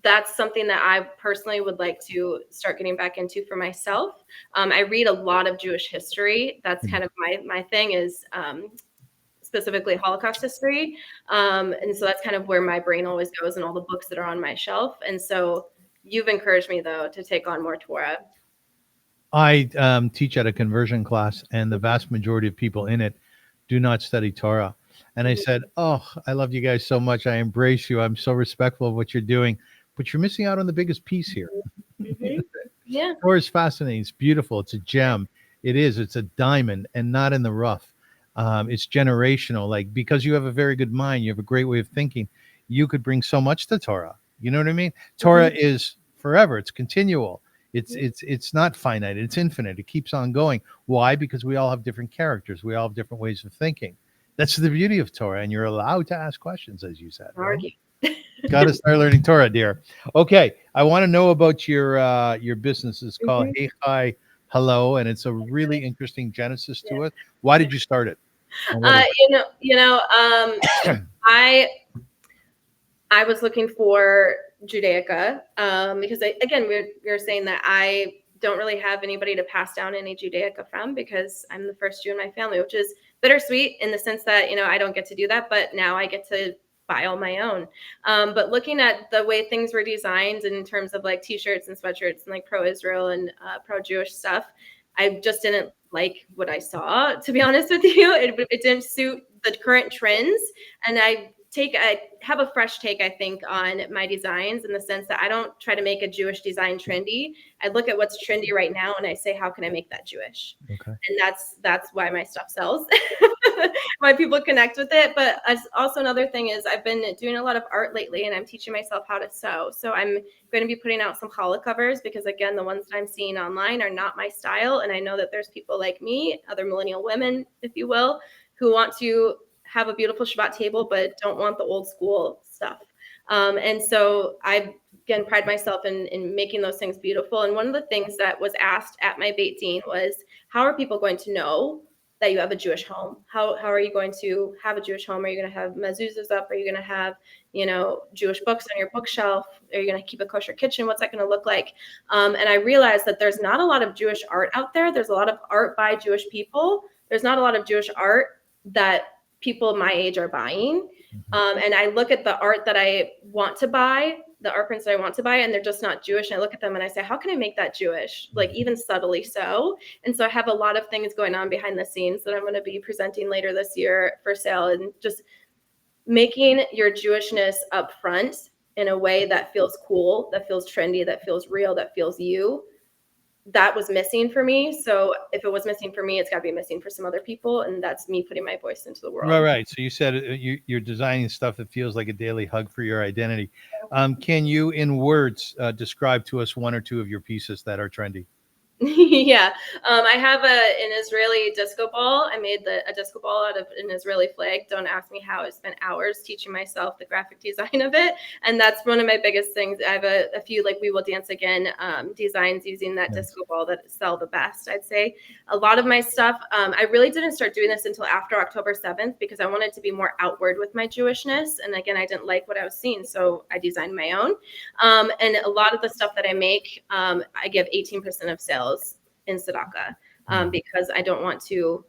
that's something that I personally would like to start getting back into for myself. I read a lot of Jewish history. That's kind of my thing is specifically Holocaust history. And so that's kind of where my brain always goes and all the books that are on my shelf. And so you've encouraged me, though, to take on more Torah. I teach at a conversion class, and the vast majority of people in it do not study Torah. And I said, I love you guys so much. I embrace you. I'm so respectful of what you're doing. But you're missing out on the biggest piece here. Mm-hmm. Yeah. Torah is fascinating. It's beautiful. It's a gem. It is. It's a diamond, and not in the rough. It's generational. Like, because you have a very good mind, you have a great way of thinking, you could bring so much to Torah. You know what I mean? Torah is forever. It's continual. It's not finite. It's infinite. It keeps on going. Why? Because we all have different characters. We all have different ways of thinking. That's the beauty of Torah, and you're allowed to ask questions, as you said. Right? Argue. Got to start learning Torah, dear. Okay, I want to know about your business. It's called Hey Hi Hello, and it's a really interesting genesis to it. Why did you start it? I was looking for Judaica because we were saying that I don't really have anybody to pass down any Judaica from because I'm the first Jew in my family, which is bittersweet in the sense that, I don't get to do that, but now I get to buy all my own. But looking at the way things were designed in terms of like t-shirts and sweatshirts and like pro-Israel and pro-Jewish stuff, I just didn't like what I saw, to be honest with you. It didn't suit the current trends. And I have a fresh take, I think, on my designs in the sense that I don't try to make a Jewish design trendy. I look at what's trendy right now and I say, how can I make that Jewish? Okay. And that's why my stuff sells, why people connect with it. But also another thing is I've been doing a lot of art lately and I'm teaching myself how to sew. So I'm going to be putting out some challah covers because, again, the ones that I'm seeing online are not my style. And I know that there's people like me, other millennial women, if you will, who want to have a beautiful Shabbat table, but don't want the old school stuff. And so I, again, pride myself in making those things beautiful. And one of the things that was asked at my Beit Din was, how are people going to know that you have a Jewish home? How are you going to have a Jewish home? Are you going to have mezuzahs up? Are you going to have, Jewish books on your bookshelf? Are you going to keep a kosher kitchen? What's that going to look like? And I realized that there's not a lot of Jewish art out there. There's a lot of art by Jewish people. There's not a lot of Jewish art that people my age are buying. And I look at the art that I want to buy, the art prints that I want to buy, and they're just not Jewish. And I look at them and I say, how can I make that Jewish? Like even subtly so. And so I have a lot of things going on behind the scenes that I'm going to be presenting later this year for sale, and just making your Jewishness up front in a way that feels cool, that feels trendy, that feels real, that feels you. That was missing for me. So if it was missing for me, it's got to be missing for some other people. And that's me putting my voice into the world. Right. So you said you're designing stuff that feels like a daily hug for your identity. Can you, in words, describe to us one or two of your pieces that are trendy? Yeah. I have an Israeli disco ball. I made a disco ball out of an Israeli flag. Don't ask me how. I spent hours teaching myself the graphic design of it. And that's one of my biggest things. I have a few like We Will Dance Again designs using that disco ball that sell the best, I'd say. A lot of my stuff, I really didn't start doing this until after October 7th because I wanted to be more outward with my Jewishness. And again, I didn't like what I was seeing. So I designed my own. And a lot of the stuff that I make, I give 18% of sales in tzedakah because I don't want to.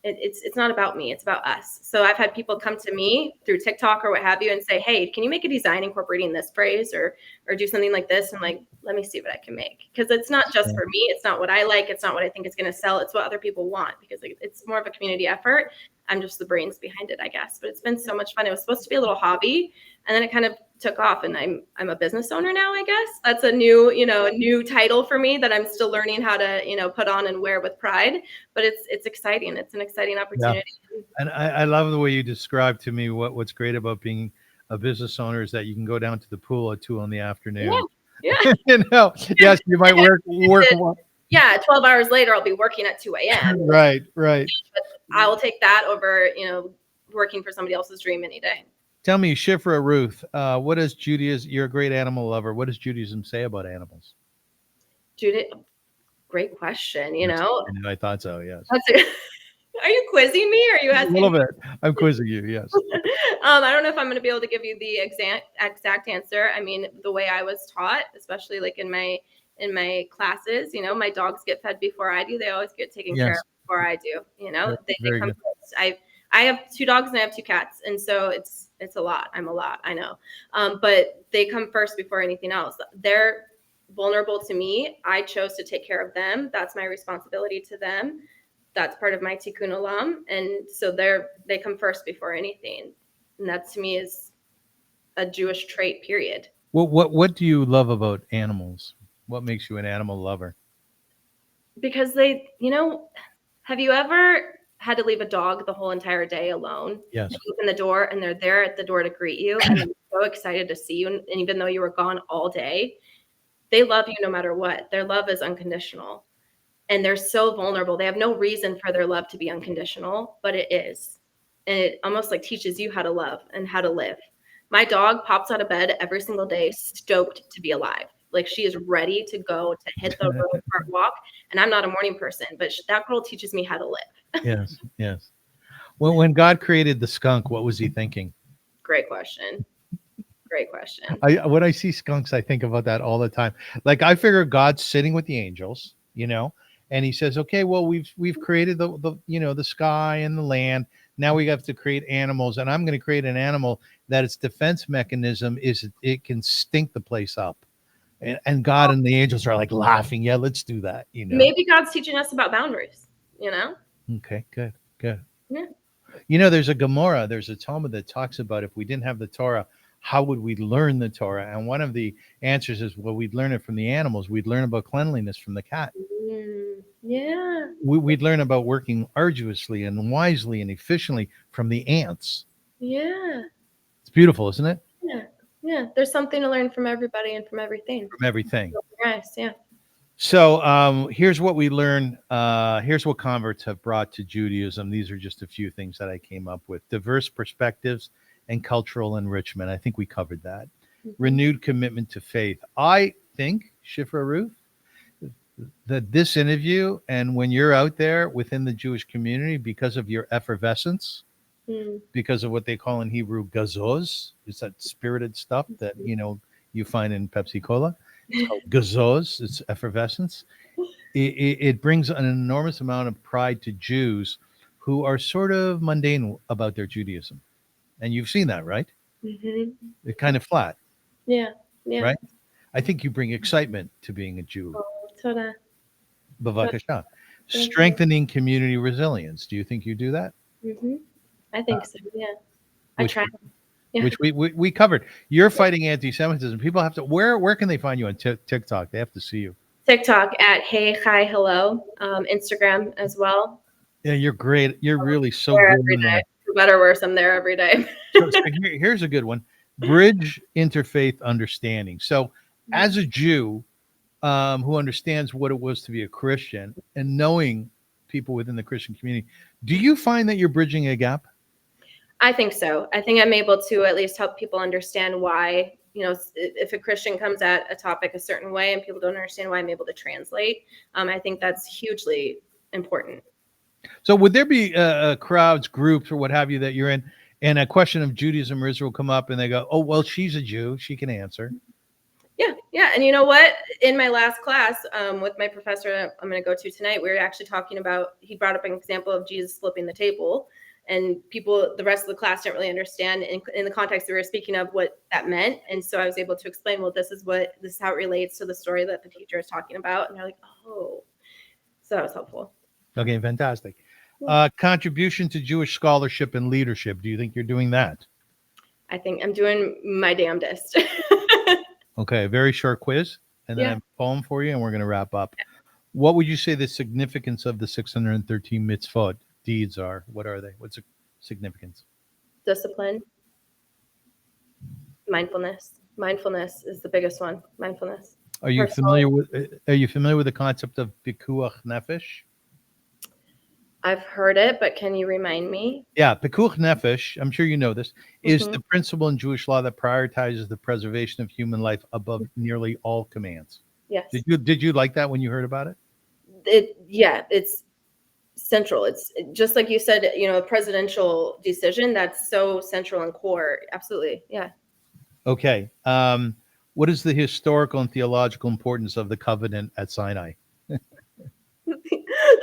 It's not about me. It's about us. So I've had people come to me through TikTok or what have you and say, "Hey, can you make a design incorporating this phrase or do something like this?" And like, let me see what I can make, because it's not just for me. It's not what I like. It's not what I think is going to sell. It's what other people want, because it's more of a community effort. I'm just the brains behind it, I guess. But it's been so much fun. It was supposed to be a little hobby, and then it kind of took off, and I'm a business owner now, I guess. That's a new title for me that I'm still learning how to, put on and wear with pride. But it's exciting. It's an exciting opportunity. Yeah. And I love the way you described to me what's great about being a business owner is that you can go down to the pool at 2 p.m. Yeah. Yes, you might work. Yeah, 12 hours later, I'll be working at 2 a.m. Right. But I will take that over, working for somebody else's dream any day. Tell me, Shifra Ruth, what is Judaism? You're a great animal lover. What does Judaism say about animals? Great question. I thought so. Yes. Are you quizzing me? Or are you asking? A little bit. I'm quizzing you. Yes. I don't know if I'm going to be able to give you the exact answer. I mean, the way I was taught, especially like in my classes, my dogs get fed before I do. They always get taken care of before I do. They come first. I have 2 dogs and I have 2 cats, and so it's a lot. I'm a lot, I know. But they come first before anything else. They're vulnerable to me. I chose to take care of them. That's my responsibility to them. That's part of my tikkun olam, and so they come first before anything. And that to me is a Jewish trait, period. What do you love about animals? What makes you an animal lover? Because have you ever had to leave a dog the whole entire day alone. Yes. You open the door and they're there at the door to greet you, and they're so excited to see you. And even though you were gone all day, they love you no matter what. Their love is unconditional. And they're so vulnerable. They have no reason for their love to be unconditional, but it is. And it almost like teaches you how to love and how to live. My dog pops out of bed every single day, stoked to be alive. Like she is ready to go to hit the road for a walk. And I'm not a morning person, but that girl teaches me how to live. Yes. Yes. Well, when God created the skunk, what was he thinking? Great question. Great question. When I see skunks, I think about that all the time. Like I figure God's sitting with the angels, and he says, okay, well, we've created the sky and the land. Now we have to create animals, and I'm going to create an animal that its defense mechanism is it can stink the place up. And God and the angels are like laughing. Yeah, let's do that. Maybe God's teaching us about boundaries, Okay, good. Yeah. There's a Gemara, there's a Talmud that talks about if we didn't have the Torah, how would we learn the Torah? And one of the answers is, well, we'd learn it from the animals. We'd learn about cleanliness from the cat. Yeah. We'd learn about working arduously and wisely and efficiently from the ants. Yeah. It's beautiful, isn't it? Yeah. There's something to learn from everybody and from everything. From everything. Nice. Yeah. So here's what we learn. Here's what converts have brought to Judaism. These are just a few things that I came up with. Diverse perspectives and cultural enrichment. I think we covered that. Mm-hmm. Renewed commitment to faith. I think, Shifra Ruth, that this interview and when you're out there within the Jewish community, because of your effervescence, because of what they call in Hebrew gazoz, it's that spirited stuff that, you find in Pepsi Cola. It's called gazoz, it's effervescence. It brings an enormous amount of pride to Jews who are sort of mundane about their Judaism. And you've seen that, right? Mm-hmm. They're kind of flat. Yeah. Right? I think you bring excitement to being a Jew. Toda. Bavakasha. Strengthening community resilience. Do you think you do that? Mm-hmm. I think so, yeah. I try. Yeah. Which we covered. You're fighting anti-Semitism. People have to, where can they find you on TikTok? They have to see you. TikTok at Hey, Hi, Hello. Instagram as well. Yeah, you're great. You're really so good. Every day. For better or worse, I'm there every day. so here's a good one. Bridge interfaith understanding. So as a Jew who understands what it was to be a Christian and knowing people within the Christian community, do you find that you're bridging a gap? I think so. I think I'm able to at least help people understand why, if a Christian comes at a topic a certain way and people don't understand why, I'm able to translate. I think that's hugely important. So would there be crowds, groups, or what have you that you're in, and a question of Judaism or Israel come up and they go, oh, well, she's a Jew. She can answer. Yeah. And you know what? In my last class with my professor I'm going to go to tonight, we were actually talking about, he brought up an example of Jesus flipping the table. And people, the rest of the class didn't really understand in the context that we were speaking of what that meant. And so I was able to explain, well, this is how it relates to the story that the teacher is talking about. And they're like, oh, so that was helpful. Okay, fantastic. Contribution to Jewish scholarship and leadership. Do you think you're doing that? I think I'm doing my damnedest. Okay, a very short quiz, and then I have a poem for you, and we're going to wrap up. Yeah. What would you say the significance of the 613 mitzvot deeds are? What are they? What's the significance? Discipline. Mindfulness. Mindfulness is the biggest one. Mindfulness. Are you familiar with the concept of pikuach nefesh? I've heard it, but can you remind me? Yeah, pikuach nefesh, I'm sure you know this, is the principle in Jewish law that prioritizes the preservation of human life above nearly all commands. Yes. Did you like that when you heard about it? It's central. It's just like you said, a presidential decision that's so central and core. Absolutely. Yeah. Okay. What is the historical and theological importance of the covenant at Sinai?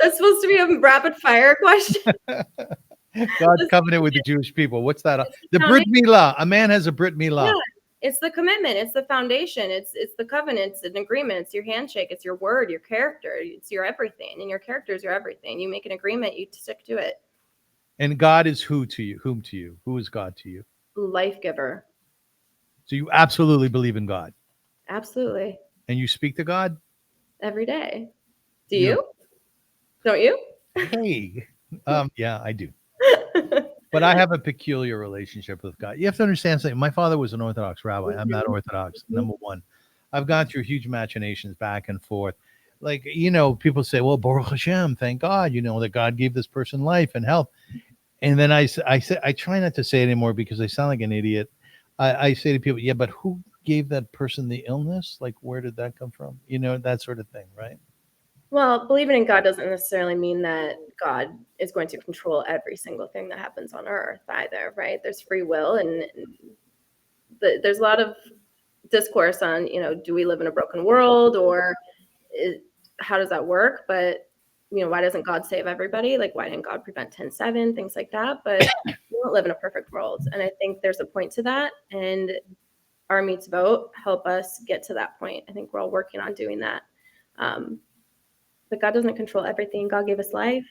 That's supposed to be a rapid fire question. God's covenant with the Jewish people. What's that? The Brit Milah. A man has a Brit Milah. Yeah, it's the commitment. It's the foundation. It's the covenant. It's an agreement. It's your handshake. It's your word, your character. It's your everything. And your character is your everything. You make an agreement, you stick to it. And God is who to you? Whom to you? Who is God to you? Life giver. So you absolutely believe in God? Absolutely. And you speak to God? Every day. Do you? Don't you? Hey, Yeah, I do. But I have a peculiar relationship with God. You have to understand something. My father was an Orthodox rabbi. I'm not Orthodox, number one. I've gone through huge machinations back and forth. Like, people say, well, Baruch Hashem, thank God, that God gave this person life and health. And then I try not to say it anymore because I sound like an idiot. I say to people, yeah, but who gave that person the illness? Like, where did that come from? That sort of thing, right? Well, believing in God doesn't necessarily mean that God is going to control every single thing that happens on earth either, right? There's free will, and there's a lot of discourse on, do we live in a broken world, or how does that work? But, why doesn't God save everybody? Like, why didn't God prevent 10/7, things like that? But we don't live in a perfect world. And I think there's a point to that. And our mitzvoth help us get to that point. I think we're all working on doing that. But God doesn't control everything. God gave us life,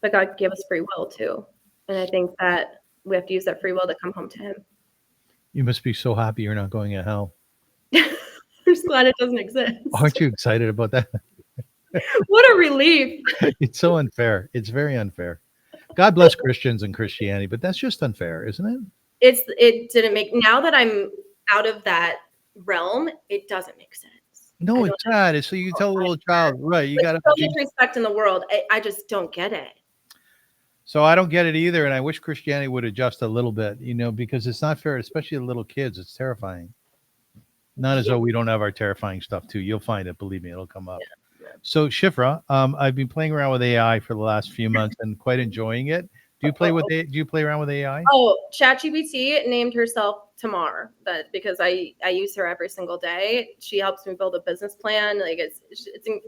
but God gave us free will too. And I think that we have to use that free will to come home to Him. You must be so happy you're not going to hell. I'm just glad it doesn't exist. Aren't you excited about that? What a relief. It's so unfair. It's very unfair. God bless Christians and Christianity, but that's just unfair, isn't it? It didn't make, now that I'm out of that realm, it doesn't make sense. No, it's not. It's so you tell a little child, right? You got to so much respect in the world. I just don't get it. So I don't get it either, and I wish Christianity would adjust a little bit, because it's not fair, especially to little kids. It's terrifying. Not as though we don't have our terrifying stuff too. You'll find it. Believe me, it'll come up. Yeah. So Shifra, I've been playing around with AI for the last few months and quite enjoying it. Do you play around with AI? Oh, ChatGPT named herself Tamar, but because I use her every single day. She helps me build a business plan. Like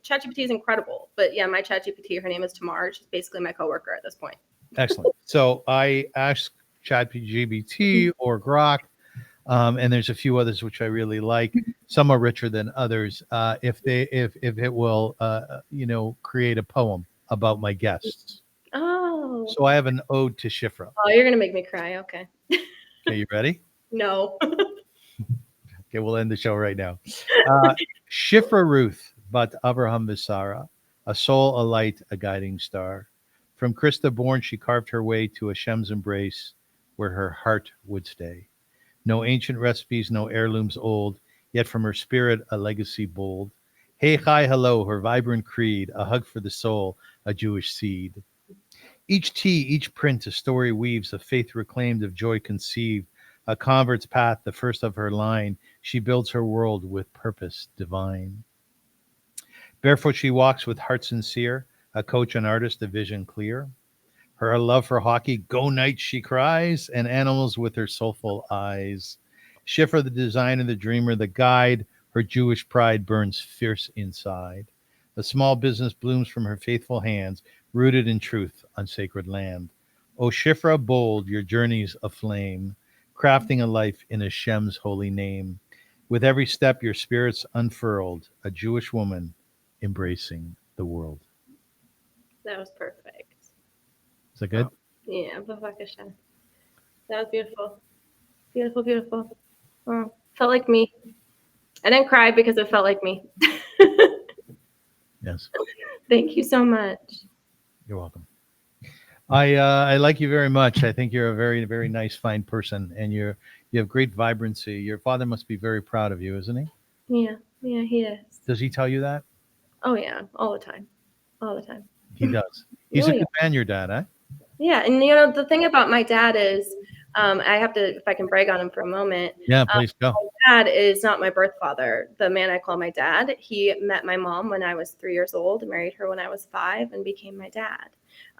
ChatGPT is incredible. But yeah, my ChatGPT, her name is Tamar. She's basically my coworker at this point. Excellent. So I asked ChatGPT or Grok, and there's a few others which I really like. Some are richer than others. If it will, create a poem about my guests. Oh. So I have an ode to Shifra. Oh, you're gonna make me cry. Okay. Okay, you ready? No. Okay, we'll end the show right now. Shifra Ruth, but Avraham Visara, a soul, a light, a guiding star. From Christa born, she carved her way to HaShem's embrace, where her heart would stay. No ancient recipes, no heirlooms old, yet from her spirit a legacy bold. Hey, hi, hello, her vibrant creed, a hug for the soul, a Jewish seed. Each tee, each print, a story weaves, a faith reclaimed, of joy conceived, a convert's path, the first of her line. She builds her world with purpose divine. Barefoot she walks with heart sincere, a coach, an artist, a vision clear. Her love for hockey, go Knights, she cries, and animals with her soulful eyes. Shifra, the designer, the dreamer, the guide, her Jewish pride burns fierce inside. A small business blooms from her faithful hands, rooted in truth on sacred land. O Shifra bold, your journey's aflame, crafting a life in HaShem's holy name. With every step your spirit's unfurled, a Jewish woman embracing the world. That was perfect. Is that good? Yeah, Bavakasha. That was beautiful. Beautiful, beautiful. Oh, felt like me. I didn't cry because it felt like me. Yes. Thank you so much. You're welcome. I like you very much. I think you're a very, very nice, fine person, and you have great vibrancy. Your father must be very proud of you, isn't he? Yeah, he is. Does he tell you that? Oh yeah, all the time. He does. He's a good man, your dad, huh? Yeah, and the thing about my dad is, I have to, if I can brag on him for a moment. Yeah, please go. My dad is not my birth father. The man I call my dad, he met my mom when I was 3 years old, married her when I was 5, and became my dad.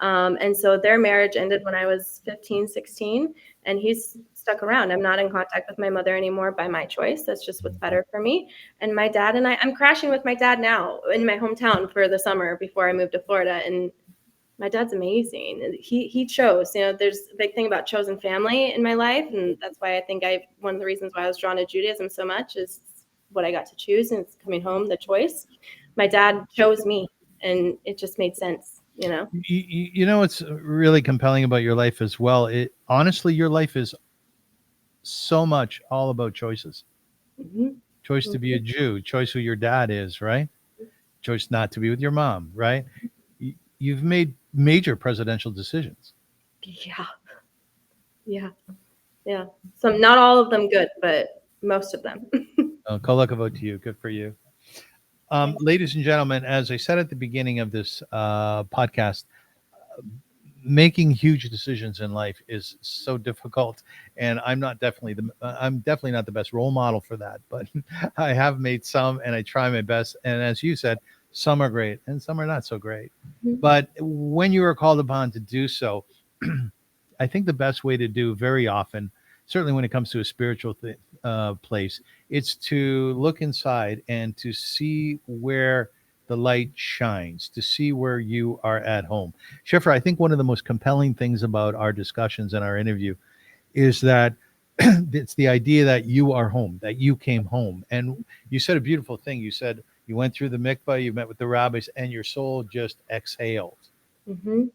And so their marriage ended when I was 15, 16, and he's stuck around. I'm not in contact with my mother anymore by my choice. That's just what's better for me. And my dad and I'm crashing with my dad now in my hometown for the summer before I moved to Florida. And my dad's amazing. He chose, there's a big thing about chosen family in my life. And that's why I think one of the reasons why I was drawn to Judaism so much is what I got to choose, and it's coming home, the choice. My dad chose me, and it just made sense, What's really compelling about your life as well? Honestly, your life is so much all about choices. Mm-hmm. Choice to be a Jew, choice who your dad is, right? Choice not to be with your mom, right? You've made major presidential decisions. Yeah. Some, not all of them good, but most of them. Kolakavo to you. Good for you. Ladies and gentlemen, as I said at the beginning of this podcast, making huge decisions in life is so difficult, and I'm definitely not the best role model for that, but I have made some, and I try my best. And as you said, some are great and some are not so great. But when you are called upon to do so, I think the best way to do very often, certainly when it comes to a spiritual place, it's to look inside and to see where the light shines, to see where you are at home. Shifra, I think one of the most compelling things about our discussions and our interview is that it's the idea that you are home, that you came home. And you said a beautiful thing. You said you went through the mikvah, you met with the rabbis, and your soul just exhaled.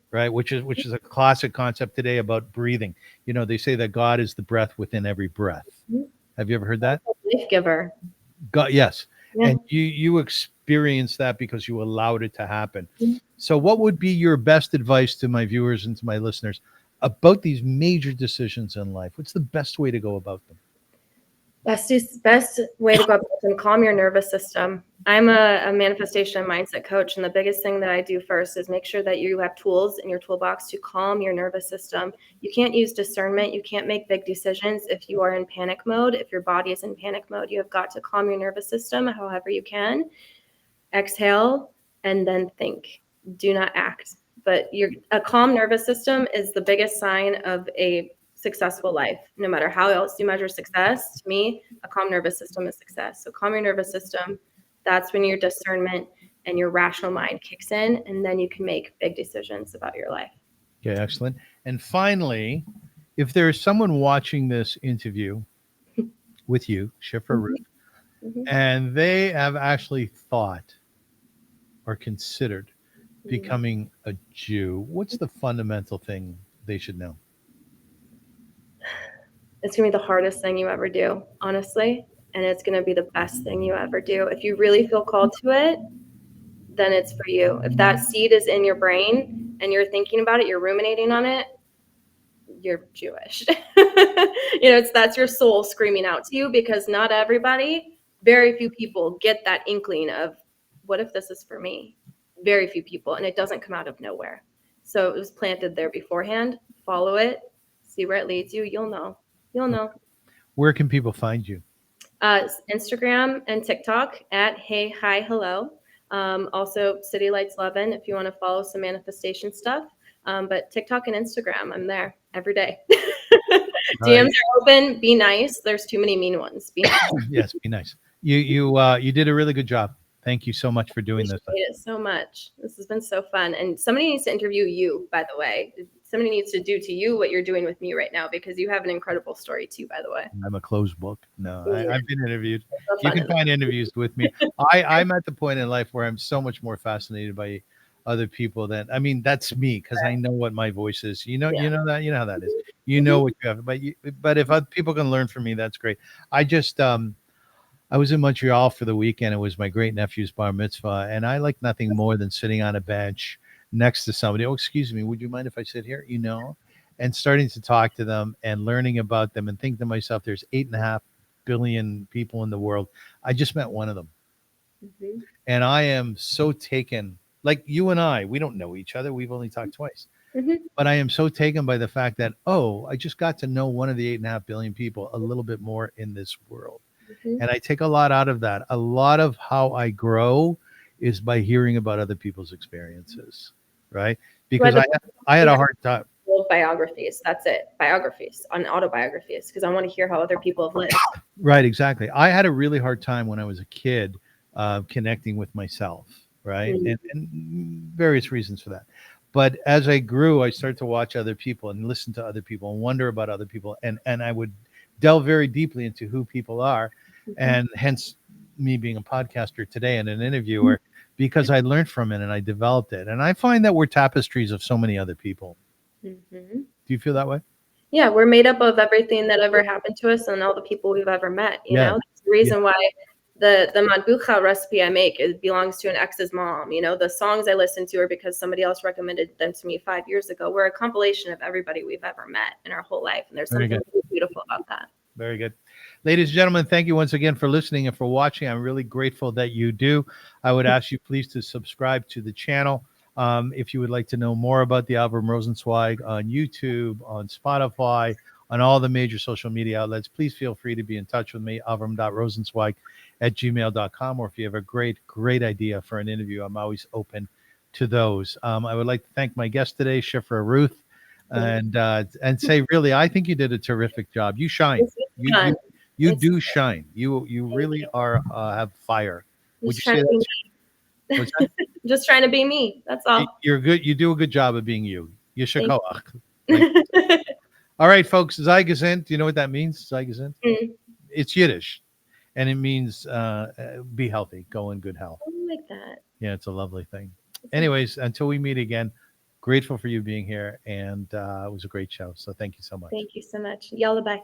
Right, which is a classic concept today about breathing. You know, they say that God is the breath within every breath. Have you ever heard that? Life giver. God, yes. Yeah. And you experienced that because you allowed it to happen. So what would be your best advice to my viewers and to my listeners about these major decisions in life? What's the best way to go about them? Best way to go about them, calm your nervous system. I'm a manifestation and mindset coach, and the biggest thing that I do first is make sure that you have tools in your toolbox to calm your nervous system. You can't use discernment. You can't make big decisions if you are in panic mode. If your body is in panic mode, you have got to calm your nervous system however you can. Exhale and then think. Do not act. But a calm nervous system is the biggest sign of a successful life. No matter how else you measure success, to me, a calm nervous system is success. So calm your nervous system. That's when your discernment and your rational mind kicks in, and then you can make big decisions about your life. Okay, excellent. And finally, if there is someone watching this interview with you, Shifra Ruth, and they have actually thought or considered becoming a Jew, what's the fundamental thing they should know? It's going to be the hardest thing you ever do, honestly. And it's going to be the best thing you ever do. If you really feel called to it, then it's for you. If that seed is in your brain and you're thinking about it, you're ruminating on it, you're Jewish. That's your soul screaming out to you, because not everybody, very few people get that inkling of, what if this is for me? Very few people. And it doesn't come out of nowhere. So it was planted there beforehand. Follow it. See where it leads you. You'll know. Where can people find you? Instagram and TikTok at Hey Hi Hello. Also City Lights 11 if you want to follow some manifestation stuff. But TikTok and Instagram, I'm there every day. DMs are open. Be nice. There's too many mean ones. Be nice. Yes, be nice. You did a really good job. Thank you so much for doing this. Appreciate it so much. This has been so fun. And somebody needs to interview you, by the way. Somebody needs to do to you what you're doing with me right now, because you have an incredible story too, by the way. I'm a closed book. No, I've been interviewed. You can find interviews with me. I'm at the point in life where I'm so much more fascinated by other people that's me, because I know what my voice is. You know how that is. You know what you have, but if other people can learn from me, that's great. I was in Montreal for the weekend. It was my great nephew's bar mitzvah, and I like nothing more than sitting on a bench next to somebody. Oh, excuse me, would you mind if I sit here? And starting to talk to them and learning about them, and think to myself, there's 8.5 billion people in the world. I just met one of them. And I am so taken, like you and I, we don't know each other. We've only talked twice. But I am so taken by the fact that, I just got to know one of the 8.5 billion people a little bit more in this world. And I take a lot out of that. A lot of how I grow is by hearing about other people's experiences, right? Because I had a hard time. Biographies. That's it. Biographies on autobiographies, because I want to hear how other people have lived. Right, exactly. I had a really hard time when I was a kid connecting with myself, right? And various reasons for that. But as I grew, I started to watch other people and listen to other people and wonder about other people. And I would delve very deeply into who people are. And hence me being a podcaster today and an interviewer, because I learned from it and I developed it. And I find that we're tapestries of so many other people. Do you feel that way? Yeah, we're made up of everything that ever happened to us and all the people we've ever met. That's the reason why the matbucha recipe I make, it belongs to an ex's mom. You know, the songs I listen to are because somebody else recommended them to me 5 years ago. We're a compilation of everybody we've ever met in our whole life, and there's Very something good. really beautiful about that. Very good. Ladies and gentlemen, thank you once again for listening and for watching. I'm really grateful that you do. I would ask you please to subscribe to the channel. If you would like to know more about the Avrum Rosensweig on YouTube, on Spotify, on all the major social media outlets, please feel free to be in touch with me, avrum.rosensweig@gmail.com. Or if you have a great idea for an interview, I'm always open to those. I would like to thank my guest today, Shifra Ruth, and say, really, I think you did a terrific job. You shine. You do shine. You really are have fire. Would you say that? What's that? Just trying to be me. That's all. You're good. You do a good job of being you. Yeshikoach. You. All right, folks. Zeigezint. Do you know what that means? Zeigezint. Mm. It's Yiddish, and it means be healthy, go in good health. I like that. Yeah, it's a lovely thing. Anyways, until we meet again, grateful for you being here, and it was a great show. So thank you so much. Thank you so much. Yalla bye.